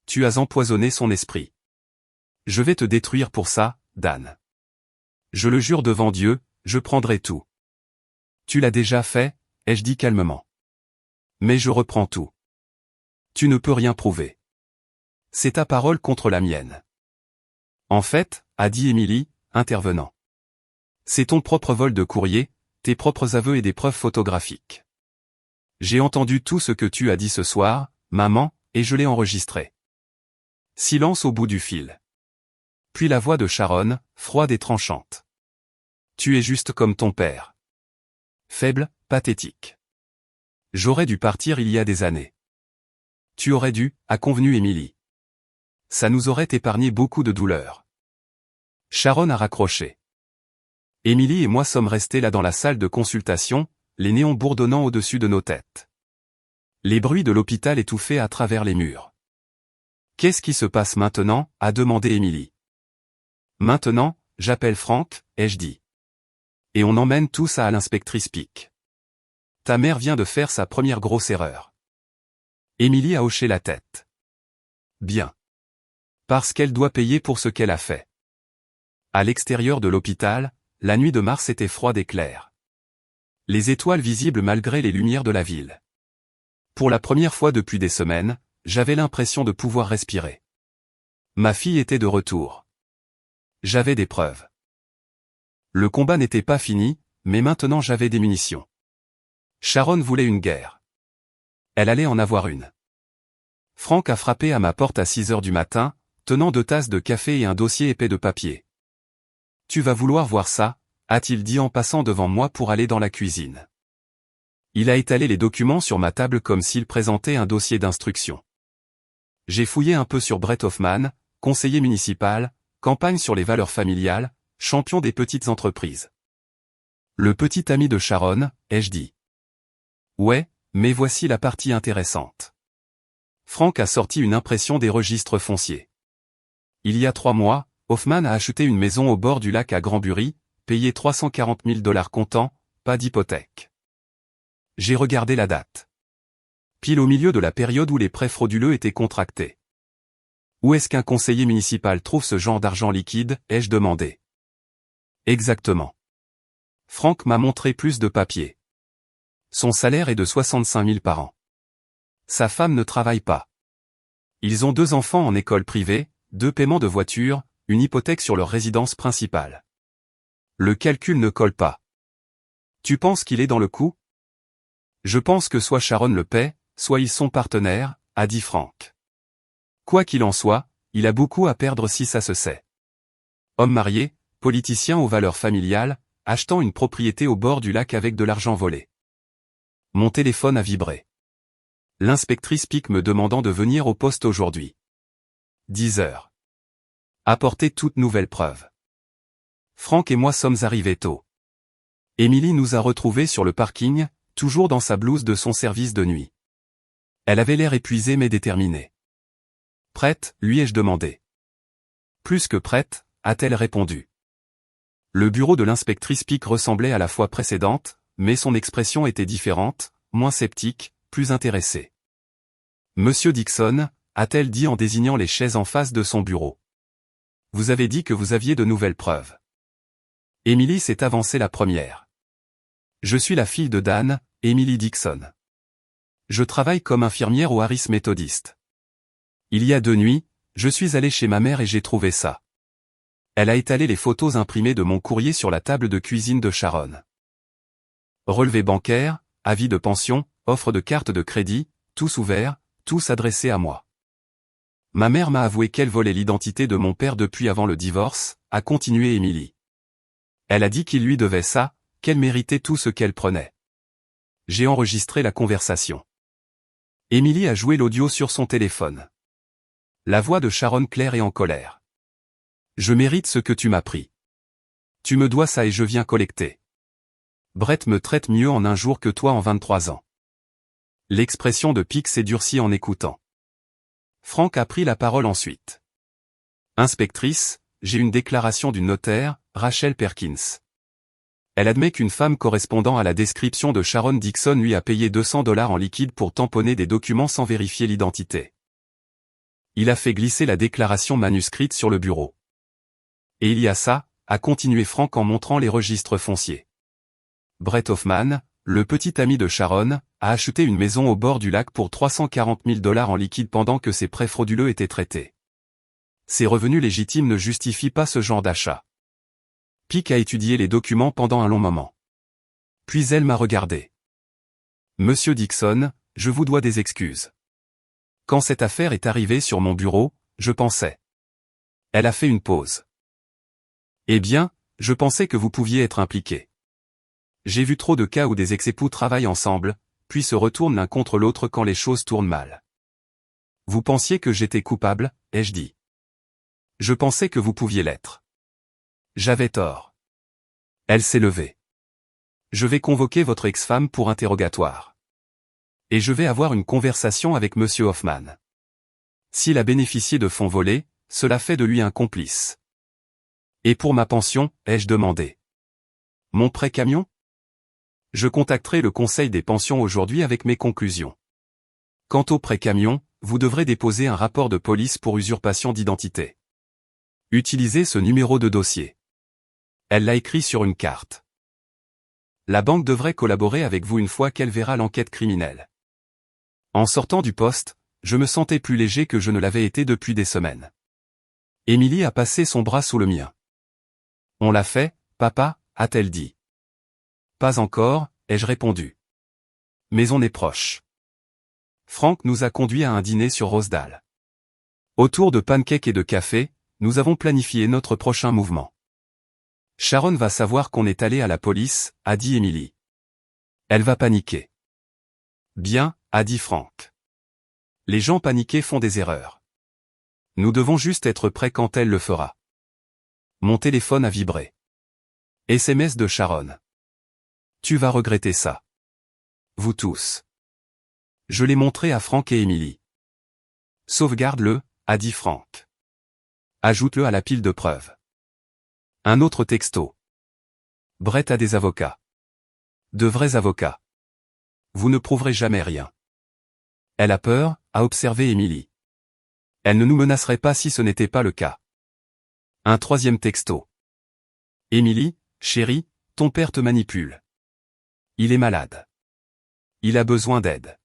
Tu as empoisonné son esprit. Je vais te détruire pour ça, Dan. Je le jure devant Dieu, je prendrai tout. Tu l'as déjà fait, ai-je dit calmement. Mais je reprends tout. Tu ne peux rien prouver. C'est ta parole contre la mienne. En fait, a dit Emily, intervenant. C'est ton propre vol de courrier, tes propres aveux et des preuves photographiques. J'ai entendu tout ce que tu as dit ce soir, maman, et je l'ai enregistré. Silence au bout du fil. Puis la voix de Sharon, froide et tranchante. Tu es juste comme ton père. Faible, pathétique. J'aurais dû partir il y a des années. Tu aurais dû, a convenu Emily. Ça nous aurait épargné beaucoup de douleur. Sharon a raccroché. Emily et moi sommes restés là dans la salle de consultation, les néons bourdonnant au-dessus de nos têtes. Les bruits de l'hôpital étouffés à travers les murs. Qu'est-ce qui se passe maintenant, a demandé Emily. Maintenant, j'appelle Frank, ai-je dit. Et on emmène tout ça à l'inspectrice Peak. Ta mère vient de faire sa première grosse erreur. Emily a hoché la tête. Bien. Parce qu'elle doit payer pour ce qu'elle a fait. À l'extérieur de l'hôpital, la nuit de mars était froide et claire. Les étoiles visibles malgré les lumières de la ville. Pour la première fois depuis des semaines, j'avais l'impression de pouvoir respirer. Ma fille était de retour. J'avais des preuves. Le combat n'était pas fini, mais maintenant j'avais des munitions. Sharon voulait une guerre. Elle allait en avoir une. Frank a frappé à ma porte à 6 heures du matin, tenant 2 tasses de café et un dossier épais de papier. Tu vas vouloir voir ça, a-t-il dit en passant devant moi pour aller dans la cuisine. Il a étalé les documents sur ma table comme s'il présentait un dossier d'instruction. J'ai fouillé un peu sur Brett Hoffman, conseiller municipal, campagne sur les valeurs familiales, champion des petites entreprises. Le petit ami de Sharon, ai-je dit. Ouais, mais voici la partie intéressante. Frank a sorti une impression des registres fonciers. Il y a 3 mois, Hoffman a acheté une maison au bord du lac à Granbury, payé 340 000 $ comptant, pas d'hypothèque. J'ai regardé la date. Pile au milieu de la période où les prêts frauduleux étaient contractés. Où est-ce qu'un conseiller municipal trouve ce genre d'argent liquide, ai-je demandé. Exactement. Frank m'a montré plus de papiers. Son salaire est de 65 000 par an. Sa femme ne travaille pas. Ils ont 2 enfants en école privée, 2 paiements de voiture, une hypothèque sur leur résidence principale. Le calcul ne colle pas. Tu penses qu'il est dans le coup? Je pense que soit Sharon le paie, soit ils sont partenaires, a dit Frank. Quoi qu'il en soit, il a beaucoup à perdre si ça se sait. Homme marié, politicien aux valeurs familiales, achetant une propriété au bord du lac avec de l'argent volé. Mon téléphone a vibré. L'inspectrice Peak me demandant de venir au poste aujourd'hui. 10 heures. Apporter toute nouvelle preuve. Frank et moi sommes arrivés tôt. Emily nous a retrouvés sur le parking, toujours dans sa blouse de son service de nuit. Elle avait l'air épuisée mais déterminée. Prête, lui ai-je demandé. Plus que prête, a-t-elle répondu. Le bureau de l'inspectrice Peak ressemblait à la fois précédente, mais son expression était différente, moins sceptique, plus intéressée. Monsieur Dixon, a-t-elle dit en désignant les chaises en face de son bureau. Vous avez dit que vous aviez de nouvelles preuves. Emily s'est avancée la première. Je suis la fille de Dan, Emily Dixon. Je travaille comme infirmière au Harris Methodist. Il y a 2 nuits, je suis allé chez ma mère et j'ai trouvé ça. Elle a étalé les photos imprimées de mon courrier sur la table de cuisine de Sharon. Relevé bancaire, avis de pension, offre de carte de crédit, tous ouverts, tous adressés à moi. Ma mère m'a avoué qu'elle volait l'identité de mon père depuis avant le divorce, a continué Emily. Elle a dit qu'il lui devait ça, qu'elle méritait tout ce qu'elle prenait. J'ai enregistré la conversation. Emily a joué l'audio sur son téléphone. La voix de Sharon claire et en colère. Je mérite ce que tu m'as pris. Tu me dois ça et je viens collecter. Brett me traite mieux en un jour que toi en 23 ans. L'expression de Pix s'est durcie en écoutant. Frank a pris la parole ensuite. Inspectrice, j'ai une déclaration d'une notaire, Rachel Perkins. Elle admet qu'une femme correspondant à la description de Sharon Dixon lui a payé $200 en liquide pour tamponner des documents sans vérifier l'identité. Il a fait glisser la déclaration manuscrite sur le bureau. Et il y a ça, a continué Frank en montrant les registres fonciers. Brett Hoffman, le petit ami de Sharon, a acheté une maison au bord du lac pour $340 000 en liquide pendant que ses prêts frauduleux étaient traités. Ses revenus légitimes ne justifient pas ce genre d'achat. Pick a étudié les documents pendant un long moment. Puis elle m'a regardé. Monsieur Dixon, je vous dois des excuses. Quand cette affaire est arrivée sur mon bureau, je pensais. Elle a fait une pause. Eh bien, je pensais que vous pouviez être impliqué. J'ai vu trop de cas où des ex-époux travaillent ensemble, puis se retournent l'un contre l'autre quand les choses tournent mal. Vous pensiez que j'étais coupable, ai-je dit. Je pensais que vous pouviez l'être. J'avais tort. Elle s'est levée. Je vais convoquer votre ex-femme pour interrogatoire. Et je vais avoir une conversation avec Monsieur Hoffman. S'il a bénéficié de fonds volés, cela fait de lui un complice. Et pour ma pension, ai-je demandé. Mon prêt camion? Je contacterai le conseil des pensions aujourd'hui avec mes conclusions. Quant au prêt camion, vous devrez déposer un rapport de police pour usurpation d'identité. Utilisez ce numéro de dossier. Elle l'a écrit sur une carte. La banque devrait collaborer avec vous une fois qu'elle verra l'enquête criminelle. En sortant du poste, je me sentais plus léger que je ne l'avais été depuis des semaines. Emily a passé son bras sous le mien. On l'a fait, papa, a-t-elle dit. Pas encore, ai-je répondu. Mais on est proche. Frank nous a conduits à un dîner sur Rosedale. Autour de pancakes et de café, nous avons planifié notre prochain mouvement. Sharon va savoir qu'on est allé à la police, a dit Emily. Elle va paniquer. Bien, a dit Frank. Les gens paniqués font des erreurs. Nous devons juste être prêts quand elle le fera. Mon téléphone a vibré. SMS de Sharon. Tu vas regretter ça. Vous tous. Je l'ai montré à Frank et Emily. Sauvegarde-le, a dit Frank. Ajoute-le à la pile de preuves. Un autre texto. Brett a des avocats. De vrais avocats. Vous ne prouverez jamais rien. Elle a peur, a observé Emily. Elle ne nous menacerait pas si ce n'était pas le cas. Un troisième texto. Emily, chérie, ton père te manipule. Il est malade. Il a besoin d'aide.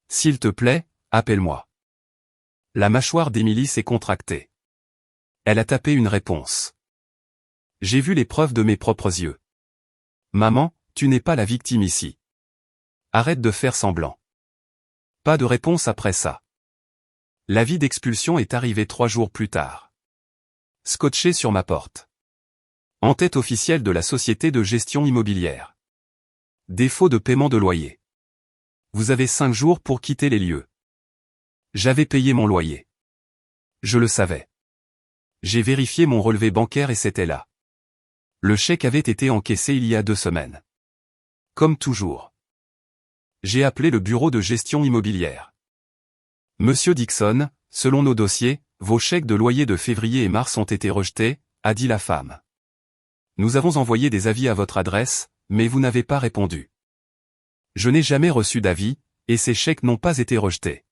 S'il te plaît, appelle-moi. La mâchoire d'Emily s'est contractée. Elle a tapé une réponse. J'ai vu les preuves de mes propres yeux. Maman, tu n'es pas la victime ici. Arrête de faire semblant. Pas de réponse après ça. L'avis d'expulsion est arrivé 3 jours plus tard. Scotché sur ma porte. En-tête officielle de la société de gestion immobilière. Défaut de paiement de loyer. Vous avez 5 jours pour quitter les lieux. J'avais payé mon loyer. Je le savais. J'ai vérifié mon relevé bancaire et c'était là. Le chèque avait été encaissé il y a 2 semaines. Comme toujours. J'ai appelé le bureau de gestion immobilière. Monsieur Dixon, selon nos dossiers, vos chèques de loyer de février et mars ont été rejetés, a dit la femme. Nous avons envoyé des avis à votre adresse, mais vous n'avez pas répondu. Je n'ai jamais reçu d'avis, et ces chèques n'ont pas été rejetés.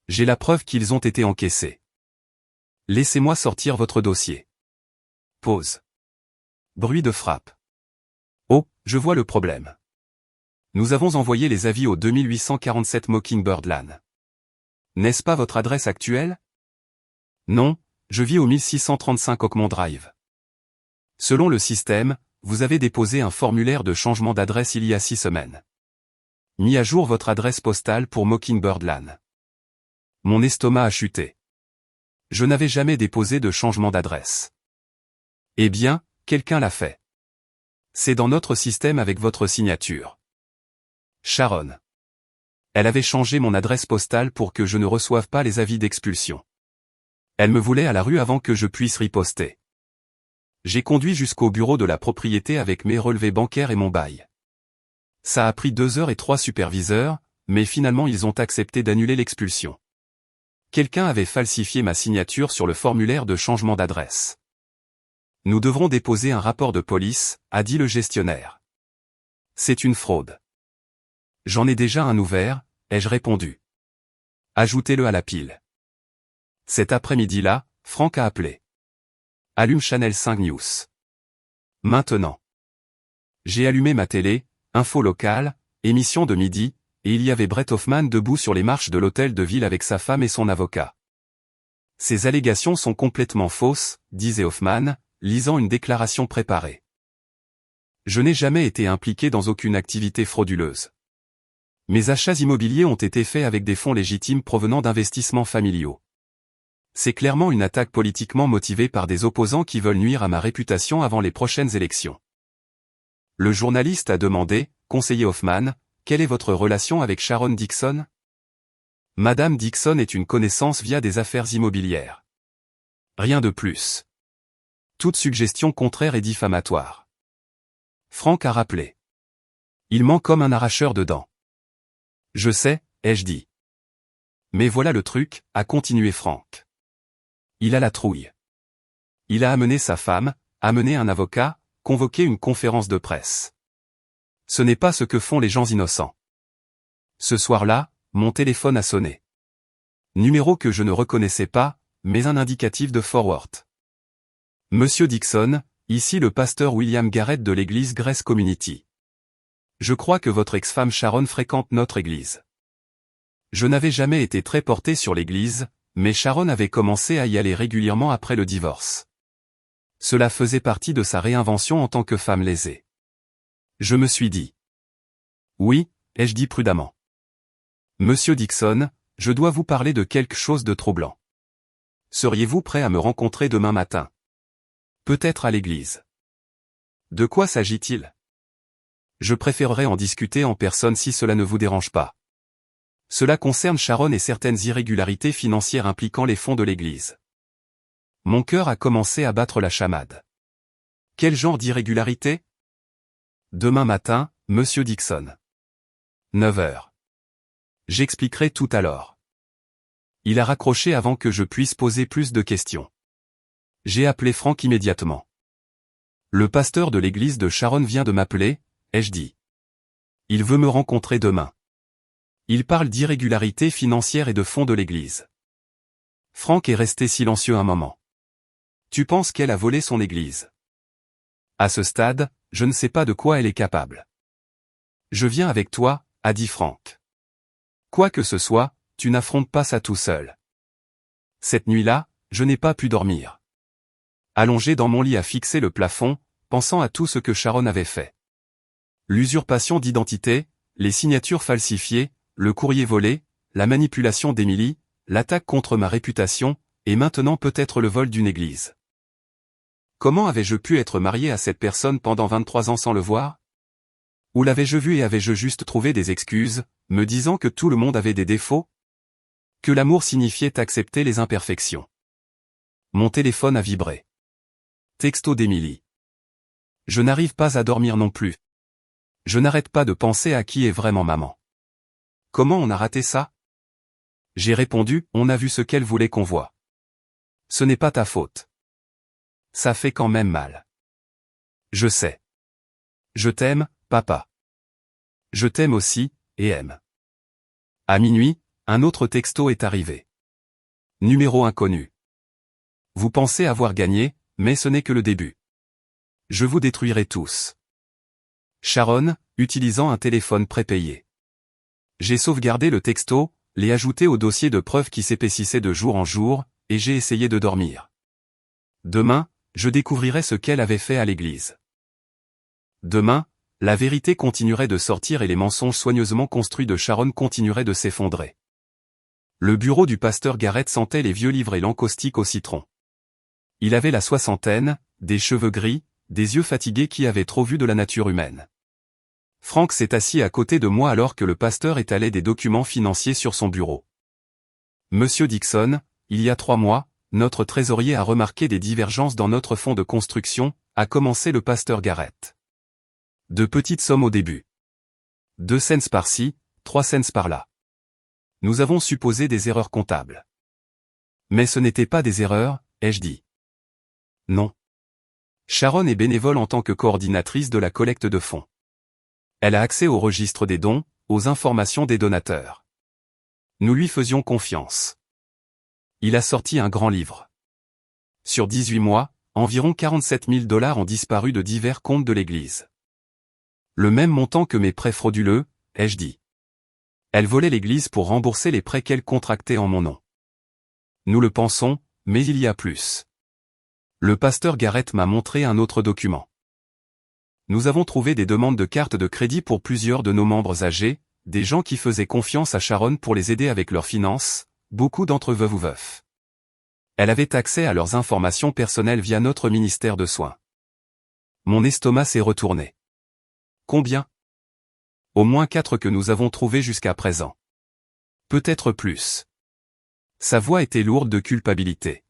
J'ai la preuve qu'ils ont été encaissés. Laissez-moi sortir votre dossier. Pause. Bruit de frappe. Oh, je vois le problème. Nous avons envoyé les avis au 2847 Mockingbird Lane. N'est-ce pas votre adresse actuelle? Non, je vis au 1635 Oakmont Drive. Selon le système, vous avez déposé un formulaire de changement d'adresse il y a 6 semaines. Mis à jour votre adresse postale pour Mockingbird Lane. Mon estomac a chuté. Je n'avais jamais déposé de changement d'adresse. Eh bien, quelqu'un l'a fait. C'est dans notre système avec votre signature. Sharon. Elle avait changé mon adresse postale pour que je ne reçoive pas les avis d'expulsion. Elle me voulait à la rue avant que je puisse riposter. J'ai conduit jusqu'au bureau de la propriété avec mes relevés bancaires et mon bail. Ça a pris 2 heures et 3 superviseurs, mais finalement ils ont accepté d'annuler l'expulsion. Quelqu'un avait falsifié ma signature sur le formulaire de changement d'adresse. Nous devrons déposer un rapport de police, a dit le gestionnaire. C'est une fraude. J'en ai déjà un ouvert, ai-je répondu. Ajoutez-le à la pile. Cet après-midi-là, Franck a appelé. Allume Channel 5 News. Maintenant. J'ai allumé ma télé, info locale, émission de midi, et il y avait Brett Hoffman debout sur les marches de l'hôtel de ville avec sa femme et son avocat. Ces allégations sont complètement fausses, disait Hoffman, lisant une déclaration préparée. Je n'ai jamais été impliqué dans aucune activité frauduleuse. Mes achats immobiliers ont été faits avec des fonds légitimes provenant d'investissements familiaux. C'est clairement une attaque politiquement motivée par des opposants qui veulent nuire à ma réputation avant les prochaines élections. Le journaliste a demandé, conseiller Hoffman, quelle est votre relation avec Sharon Dixon? Madame Dixon est une connaissance via des affaires immobilières. Rien de plus. Toute suggestion contraire est diffamatoire. Franck a rappelé. Il ment comme un arracheur de dents. Je sais, ai-je dit. Mais voilà le truc, a continué Franck. Il a la trouille. Il a amené sa femme, amené un avocat, convoqué une conférence de presse. Ce n'est pas ce que font les gens innocents. Ce soir-là, mon téléphone a sonné. Numéro que je ne reconnaissais pas, mais un indicatif de Fort Worth. Monsieur Dixon, ici le pasteur William Garrett de l'église Grace Community. Je crois que votre ex-femme Sharon fréquente notre église. Je n'avais jamais été très porté sur l'église, mais Sharon avait commencé à y aller régulièrement après le divorce. Cela faisait partie de sa réinvention en tant que femme lésée. Je me suis dit. Oui, ai-je dit prudemment. Monsieur Dixon, je dois vous parler de quelque chose de troublant. Seriez-vous prêt à me rencontrer demain matin? Peut-être à l'église. De quoi s'agit-il? Je préférerais en discuter en personne si cela ne vous dérange pas. Cela concerne Sharon et certaines irrégularités financières impliquant les fonds de l'église. Mon cœur a commencé à battre la chamade. Quel genre d'irrégularité? Demain matin, Monsieur Dixon. 9 heures. J'expliquerai tout à l'heure. Il a raccroché avant que je puisse poser plus de questions. J'ai appelé Franck immédiatement. Le pasteur de l'église de Sharon vient de m'appeler, ai-je dit. Il veut me rencontrer demain. Il parle d'irrégularité financière et de fonds de l'église. Franck est resté silencieux un moment. Tu penses qu'elle a volé son église? À ce stade, je ne sais pas de quoi elle est capable. Je viens avec toi, a dit Franck. Quoi que ce soit, tu n'affrontes pas ça tout seul. Cette nuit-là, je n'ai pas pu dormir. Allongé dans mon lit à fixer le plafond, pensant à tout ce que Sharon avait fait. L'usurpation d'identité, les signatures falsifiées, le courrier volé, la manipulation d'Emily, l'attaque contre ma réputation, et maintenant peut-être le vol d'une église. Comment avais-je pu être marié à cette personne pendant 23 ans sans le voir? Où l'avais-je vu et avais-je juste trouvé des excuses, me disant que tout le monde avait des défauts? Que l'amour signifiait accepter les imperfections. Mon téléphone a vibré. Texto d'Emily. Je n'arrive pas à dormir non plus. Je n'arrête pas de penser à qui est vraiment maman. Comment on a raté ça? J'ai répondu, on a vu ce qu'elle voulait qu'on voie. Ce n'est pas ta faute. Ça fait quand même mal. Je sais. Je t'aime, papa. Je t'aime aussi, et aime. À minuit, un autre texto est arrivé. Numéro inconnu. Vous pensez avoir gagné, mais ce n'est que le début. Je vous détruirai tous. Sharon, utilisant un téléphone prépayé. J'ai sauvegardé le texto, l'ai ajouté au dossier de preuves qui s'épaississait de jour en jour, et j'ai essayé de dormir. Demain, je découvrirai ce qu'elle avait fait à l'église. Demain, la vérité continuerait de sortir et les mensonges soigneusement construits de Sharon continueraient de s'effondrer. Le bureau du pasteur Garrett sentait les vieux livres et l'encaustique au citron. Il avait la soixantaine, des cheveux gris, des yeux fatigués qui avaient trop vu de la nature humaine. Frank s'est assis à côté de moi alors que le pasteur étalait des documents financiers sur son bureau. Monsieur Dixon, il y a 3 mois, notre trésorier a remarqué des divergences dans notre fonds de construction, a commencé le pasteur Garrett. De petites sommes au début. 2 cents par-ci, 3 cents par-là. Nous avons supposé des erreurs comptables. Mais ce n'étaient pas des erreurs, ai-je dit. Non. Sharon est bénévole en tant que coordinatrice de la collecte de fonds. Elle a accès au registre des dons, aux informations des donateurs. Nous lui faisions confiance. Il a sorti un grand livre. Sur 18 mois, environ 47 000 $ ont disparu de divers comptes de l'Église. Le même montant que mes prêts frauduleux, ai-je dit. Elle volait l'Église pour rembourser les prêts qu'elle contractait en mon nom. Nous le pensons, mais il y a plus. Le pasteur Garrett m'a montré un autre document. Nous avons trouvé des demandes de cartes de crédit pour plusieurs de nos membres âgés, des gens qui faisaient confiance à Sharon pour les aider avec leurs finances, beaucoup d'entre eux veufs ou veufs. Elle avait accès à leurs informations personnelles via notre ministère de soins. Mon estomac s'est retourné. Combien? Au moins 4 que nous avons trouvés jusqu'à présent. Peut-être plus. Sa voix était lourde de culpabilité.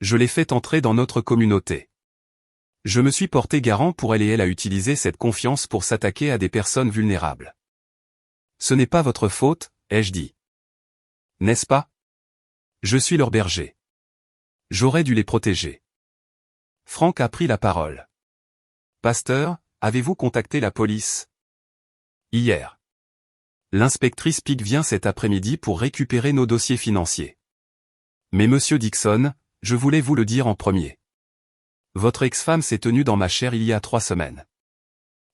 Je l'ai fait entrer dans notre communauté. Je me suis porté garant pour elle et elle a utilisé cette confiance pour s'attaquer à des personnes vulnérables. Ce n'est pas votre faute, ai-je dit. N'est-ce pas? Je suis leur berger. J'aurais dû les protéger. Frank a pris la parole. Pasteur, avez-vous contacté la police? Hier. L'inspectrice Pick vient cet après-midi pour récupérer nos dossiers financiers. Mais monsieur Dixon, je voulais vous le dire en premier. Votre ex-femme s'est tenue dans ma chaire il y a 3 semaines.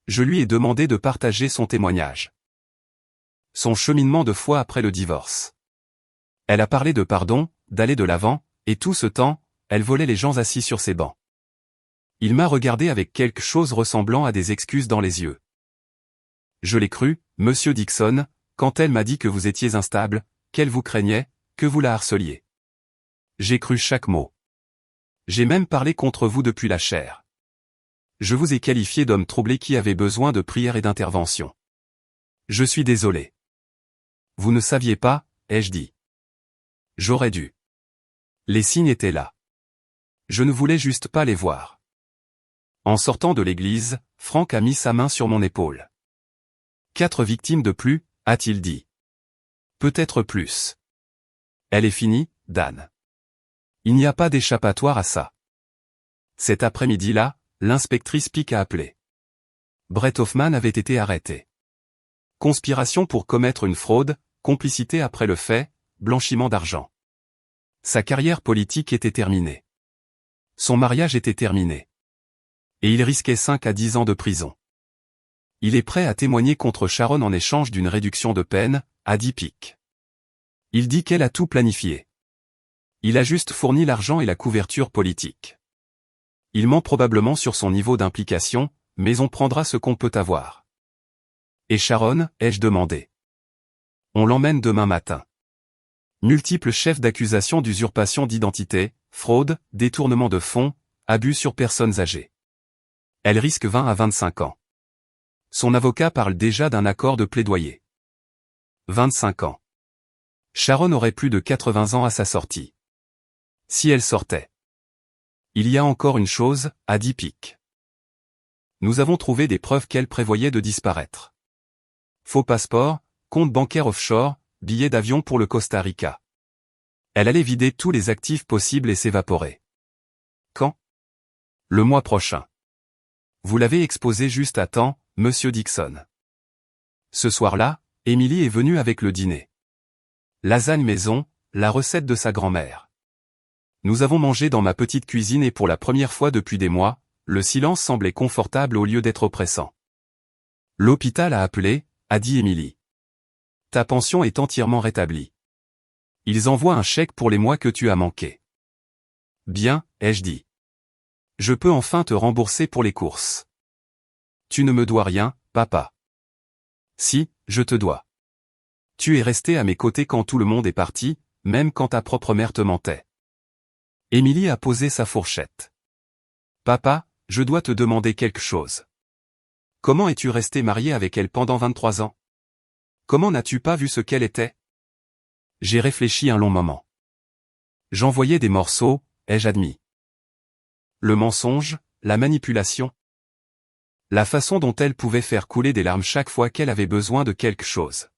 Je lui ai demandé de partager son témoignage. Son cheminement de foi après le divorce. Elle a parlé de pardon, d'aller de l'avant, et tout ce temps, elle volait les gens assis sur ses bancs. Il m'a regardé avec quelque chose ressemblant à des excuses dans les yeux. Je l'ai cru, monsieur Dixon, quand elle m'a dit que vous étiez instable, qu'elle vous craignait, que vous la harceliez. J'ai cru chaque mot. J'ai même parlé contre vous depuis la chair. Je vous ai qualifié d'homme troublé qui avait besoin de prière et d'intervention. Je suis désolé. Vous ne saviez pas, ai-je dit. J'aurais dû. Les signes étaient là. Je ne voulais juste pas les voir. En sortant de l'église, Frank a mis sa main sur mon épaule. 4 victimes de plus, a-t-il dit. Peut-être plus. Elle est finie, Dan. Il n'y a pas d'échappatoire à ça. Cet après-midi-là, l'inspectrice Pick a appelé. Brett Hoffman avait été arrêté. Conspiration pour commettre une fraude, complicité après le fait, blanchiment d'argent. Sa carrière politique était terminée. Son mariage était terminé. Et il risquait 5 à 10 ans de prison. Il est prêt à témoigner contre Sharon en échange d'une réduction de peine, a dit Pick. Il dit qu'elle a tout planifié. Il a juste fourni l'argent et la couverture politique. Il ment probablement sur son niveau d'implication, mais on prendra ce qu'on peut avoir. Et Sharon, ai-je demandé. On l'emmène demain matin. Multiples chefs d'accusation d'usurpation d'identité, fraude, détournement de fonds, abus sur personnes âgées. Elle risque 20 à 25 ans. Son avocat parle déjà d'un accord de plaidoyer. 25 ans. Sharon aurait plus de 80 ans à sa sortie. Si elle sortait. Il y a encore une chose, a dit Pick. Nous avons trouvé des preuves qu'elle prévoyait de disparaître. Faux passeport, compte bancaire offshore, billets d'avion pour le Costa Rica. Elle allait vider tous les actifs possibles et s'évaporer. Quand? Le mois prochain. Vous l'avez exposé juste à temps, monsieur Dixon. Ce soir-là, Emily est venue avec le dîner. Lasagne maison, la recette de sa grand-mère. Nous avons mangé dans ma petite cuisine et pour la première fois depuis des mois, le silence semblait confortable au lieu d'être oppressant. L'hôpital a appelé, a dit Emily. Ta pension est entièrement rétablie. Ils envoient un chèque pour les mois que tu as manqués. Bien, ai-je dit. Je peux enfin te rembourser pour les courses. Tu ne me dois rien, papa. Si, je te dois. Tu es resté à mes côtés quand tout le monde est parti, même quand ta propre mère te mentait. Emily a posé sa fourchette. Papa, je dois te demander quelque chose. Comment es-tu resté marié avec elle pendant 23 ans? Comment n'as-tu pas vu ce qu'elle était? J'ai réfléchi un long moment. J'envoyais des morceaux, ai-je admis. Le mensonge, la manipulation. La façon dont elle pouvait faire couler des larmes chaque fois qu'elle avait besoin de quelque chose.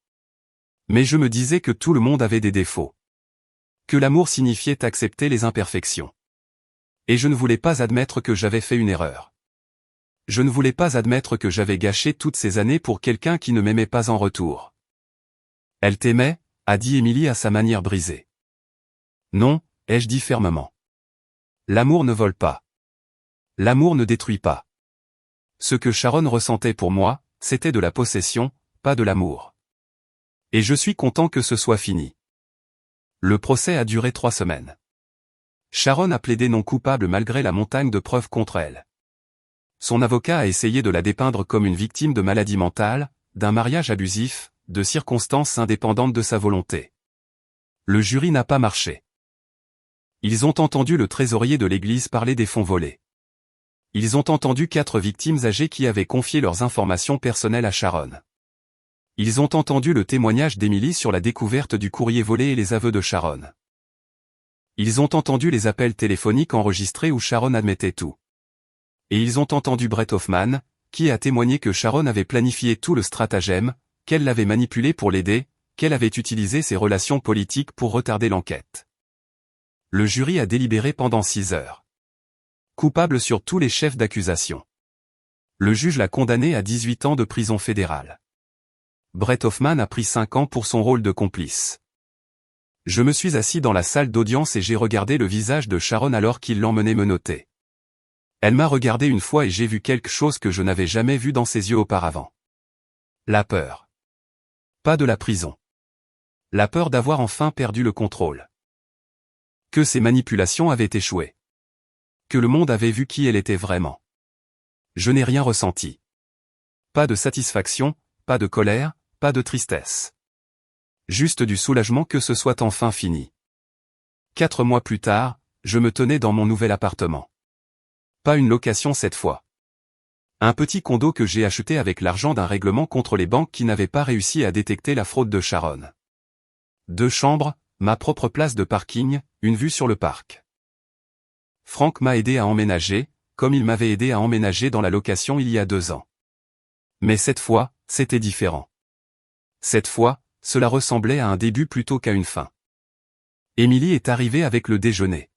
Mais je me disais que tout le monde avait des défauts. Que l'amour signifiait accepter les imperfections. Et je ne voulais pas admettre que j'avais fait une erreur. Je ne voulais pas admettre que j'avais gâché toutes ces années pour quelqu'un qui ne m'aimait pas en retour. Elle t'aimait, a dit Émilie à sa manière brisée. Non, ai-je dit fermement. L'amour ne vole pas. L'amour ne détruit pas. Ce que Sharon ressentait pour moi, c'était de la possession, pas de l'amour. Et je suis content que ce soit fini. Le procès a duré 3 semaines. Sharon a plaidé non coupable malgré la montagne de preuves contre elle. Son avocat a essayé de la dépeindre comme une victime de maladie mentale, d'un mariage abusif, de circonstances indépendantes de sa volonté. Le jury n'a pas marché. Ils ont entendu le trésorier de l'église parler des fonds volés. Ils ont entendu 4 victimes âgées qui avaient confié leurs informations personnelles à Sharon. Ils ont entendu le témoignage d'Émilie sur la découverte du courrier volé et les aveux de Sharon. Ils ont entendu les appels téléphoniques enregistrés où Sharon admettait tout. Et ils ont entendu Brett Hoffman, qui a témoigné que Sharon avait planifié tout le stratagème, qu'elle l'avait manipulé pour l'aider, qu'elle avait utilisé ses relations politiques pour retarder l'enquête. Le jury a délibéré pendant 6 heures. Coupable sur tous les chefs d'accusation. Le juge l'a condamné à 18 ans de prison fédérale. Brett Hoffman a pris 5 ans pour son rôle de complice. Je me suis assis dans la salle d'audience et j'ai regardé le visage de Sharon alors qu'il l'emmenait menotter. Elle m'a regardé une fois et j'ai vu quelque chose que je n'avais jamais vu dans ses yeux auparavant. La peur. Pas de la prison. La peur d'avoir enfin perdu le contrôle. Que ses manipulations avaient échoué. Que le monde avait vu qui elle était vraiment. Je n'ai rien ressenti. Pas de satisfaction, pas de colère, pas de tristesse. Juste du soulagement que ce soit enfin fini. 4 mois plus tard, je me tenais dans mon nouvel appartement. Pas une location cette fois. Un petit condo que j'ai acheté avec l'argent d'un règlement contre les banques qui n'avaient pas réussi à détecter la fraude de Sharon. 2 chambres, ma propre place de parking, une vue sur le parc. Franck m'a aidé à emménager, comme il m'avait aidé à emménager dans la location il y a 2 ans. Mais cette fois, c'était différent. Cette fois, cela ressemblait à un début plutôt qu'à une fin. Émilie est arrivée avec le déjeuner.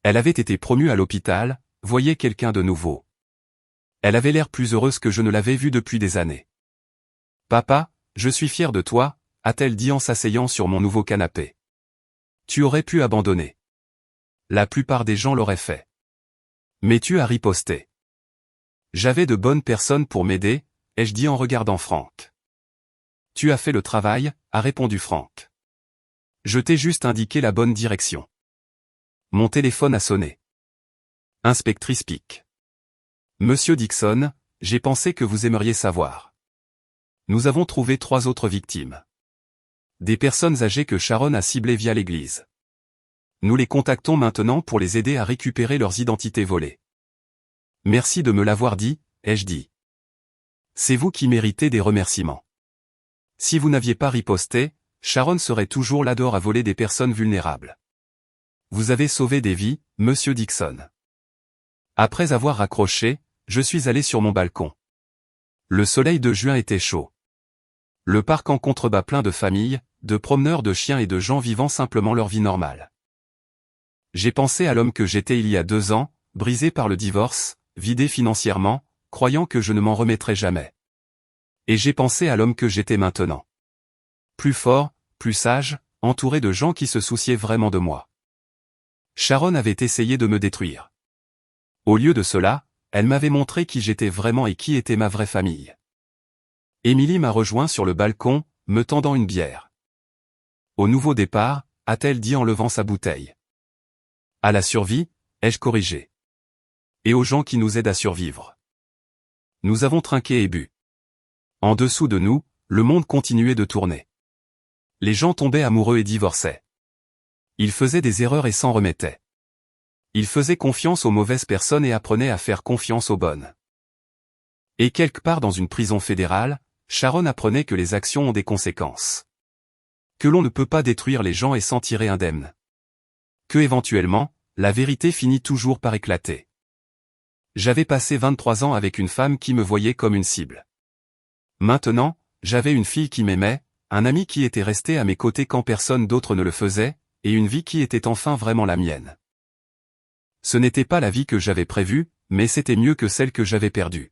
Elle avait été promue à l'hôpital, voyait quelqu'un de nouveau. Elle avait l'air plus heureuse que je ne l'avais vue depuis des années. « Papa, je suis fière de toi », a-t-elle dit en s'asseyant sur mon nouveau canapé. « Tu aurais pu abandonner. La plupart des gens l'auraient fait. Mais tu as riposté. J'avais de bonnes personnes pour m'aider, ai-je dit en regardant Franck. Tu as fait le travail, a répondu Franck. Je t'ai juste indiqué la bonne direction. Mon téléphone a sonné. Inspectrice Pic. Monsieur Dixon, j'ai pensé que vous aimeriez savoir. Nous avons trouvé 3 autres victimes. Des personnes âgées que Sharon a ciblées via l'église. Nous les contactons maintenant pour les aider à récupérer leurs identités volées. Merci de me l'avoir dit, ai-je dit. C'est vous qui méritez des remerciements. Si vous n'aviez pas riposté, Sharon serait toujours là dehors à voler des personnes vulnérables. Vous avez sauvé des vies, monsieur Dixon. Après avoir raccroché, je suis allé sur mon balcon. Le soleil de juin était chaud. Le parc en contrebas plein de familles, de promeneurs de chiens et de gens vivant simplement leur vie normale. J'ai pensé à l'homme que j'étais il y a 2 ans, brisé par le divorce, vidé financièrement, croyant que je ne m'en remettrais jamais. Et j'ai pensé à l'homme que j'étais maintenant. Plus fort, plus sage, entouré de gens qui se souciaient vraiment de moi. Sharon avait essayé de me détruire. Au lieu de cela, elle m'avait montré qui j'étais vraiment et qui était ma vraie famille. Émilie m'a rejoint sur le balcon, me tendant une bière. Au nouveau départ, a-t-elle dit en levant sa bouteille. À la survie, ai-je corrigé. Et aux gens qui nous aident à survivre. Nous avons trinqué et bu. En dessous de nous, le monde continuait de tourner. Les gens tombaient amoureux et divorçaient. Ils faisaient des erreurs et s'en remettaient. Ils faisaient confiance aux mauvaises personnes et apprenaient à faire confiance aux bonnes. Et quelque part dans une prison fédérale, Sharon apprenait que les actions ont des conséquences. Que l'on ne peut pas détruire les gens et s'en tirer indemne. Que éventuellement, la vérité finit toujours par éclater. J'avais passé 23 ans avec une femme qui me voyait comme une cible. Maintenant, j'avais une fille qui m'aimait, un ami qui était resté à mes côtés quand personne d'autre ne le faisait, et une vie qui était enfin vraiment la mienne. Ce n'était pas la vie que j'avais prévue, mais c'était mieux que celle que j'avais perdue.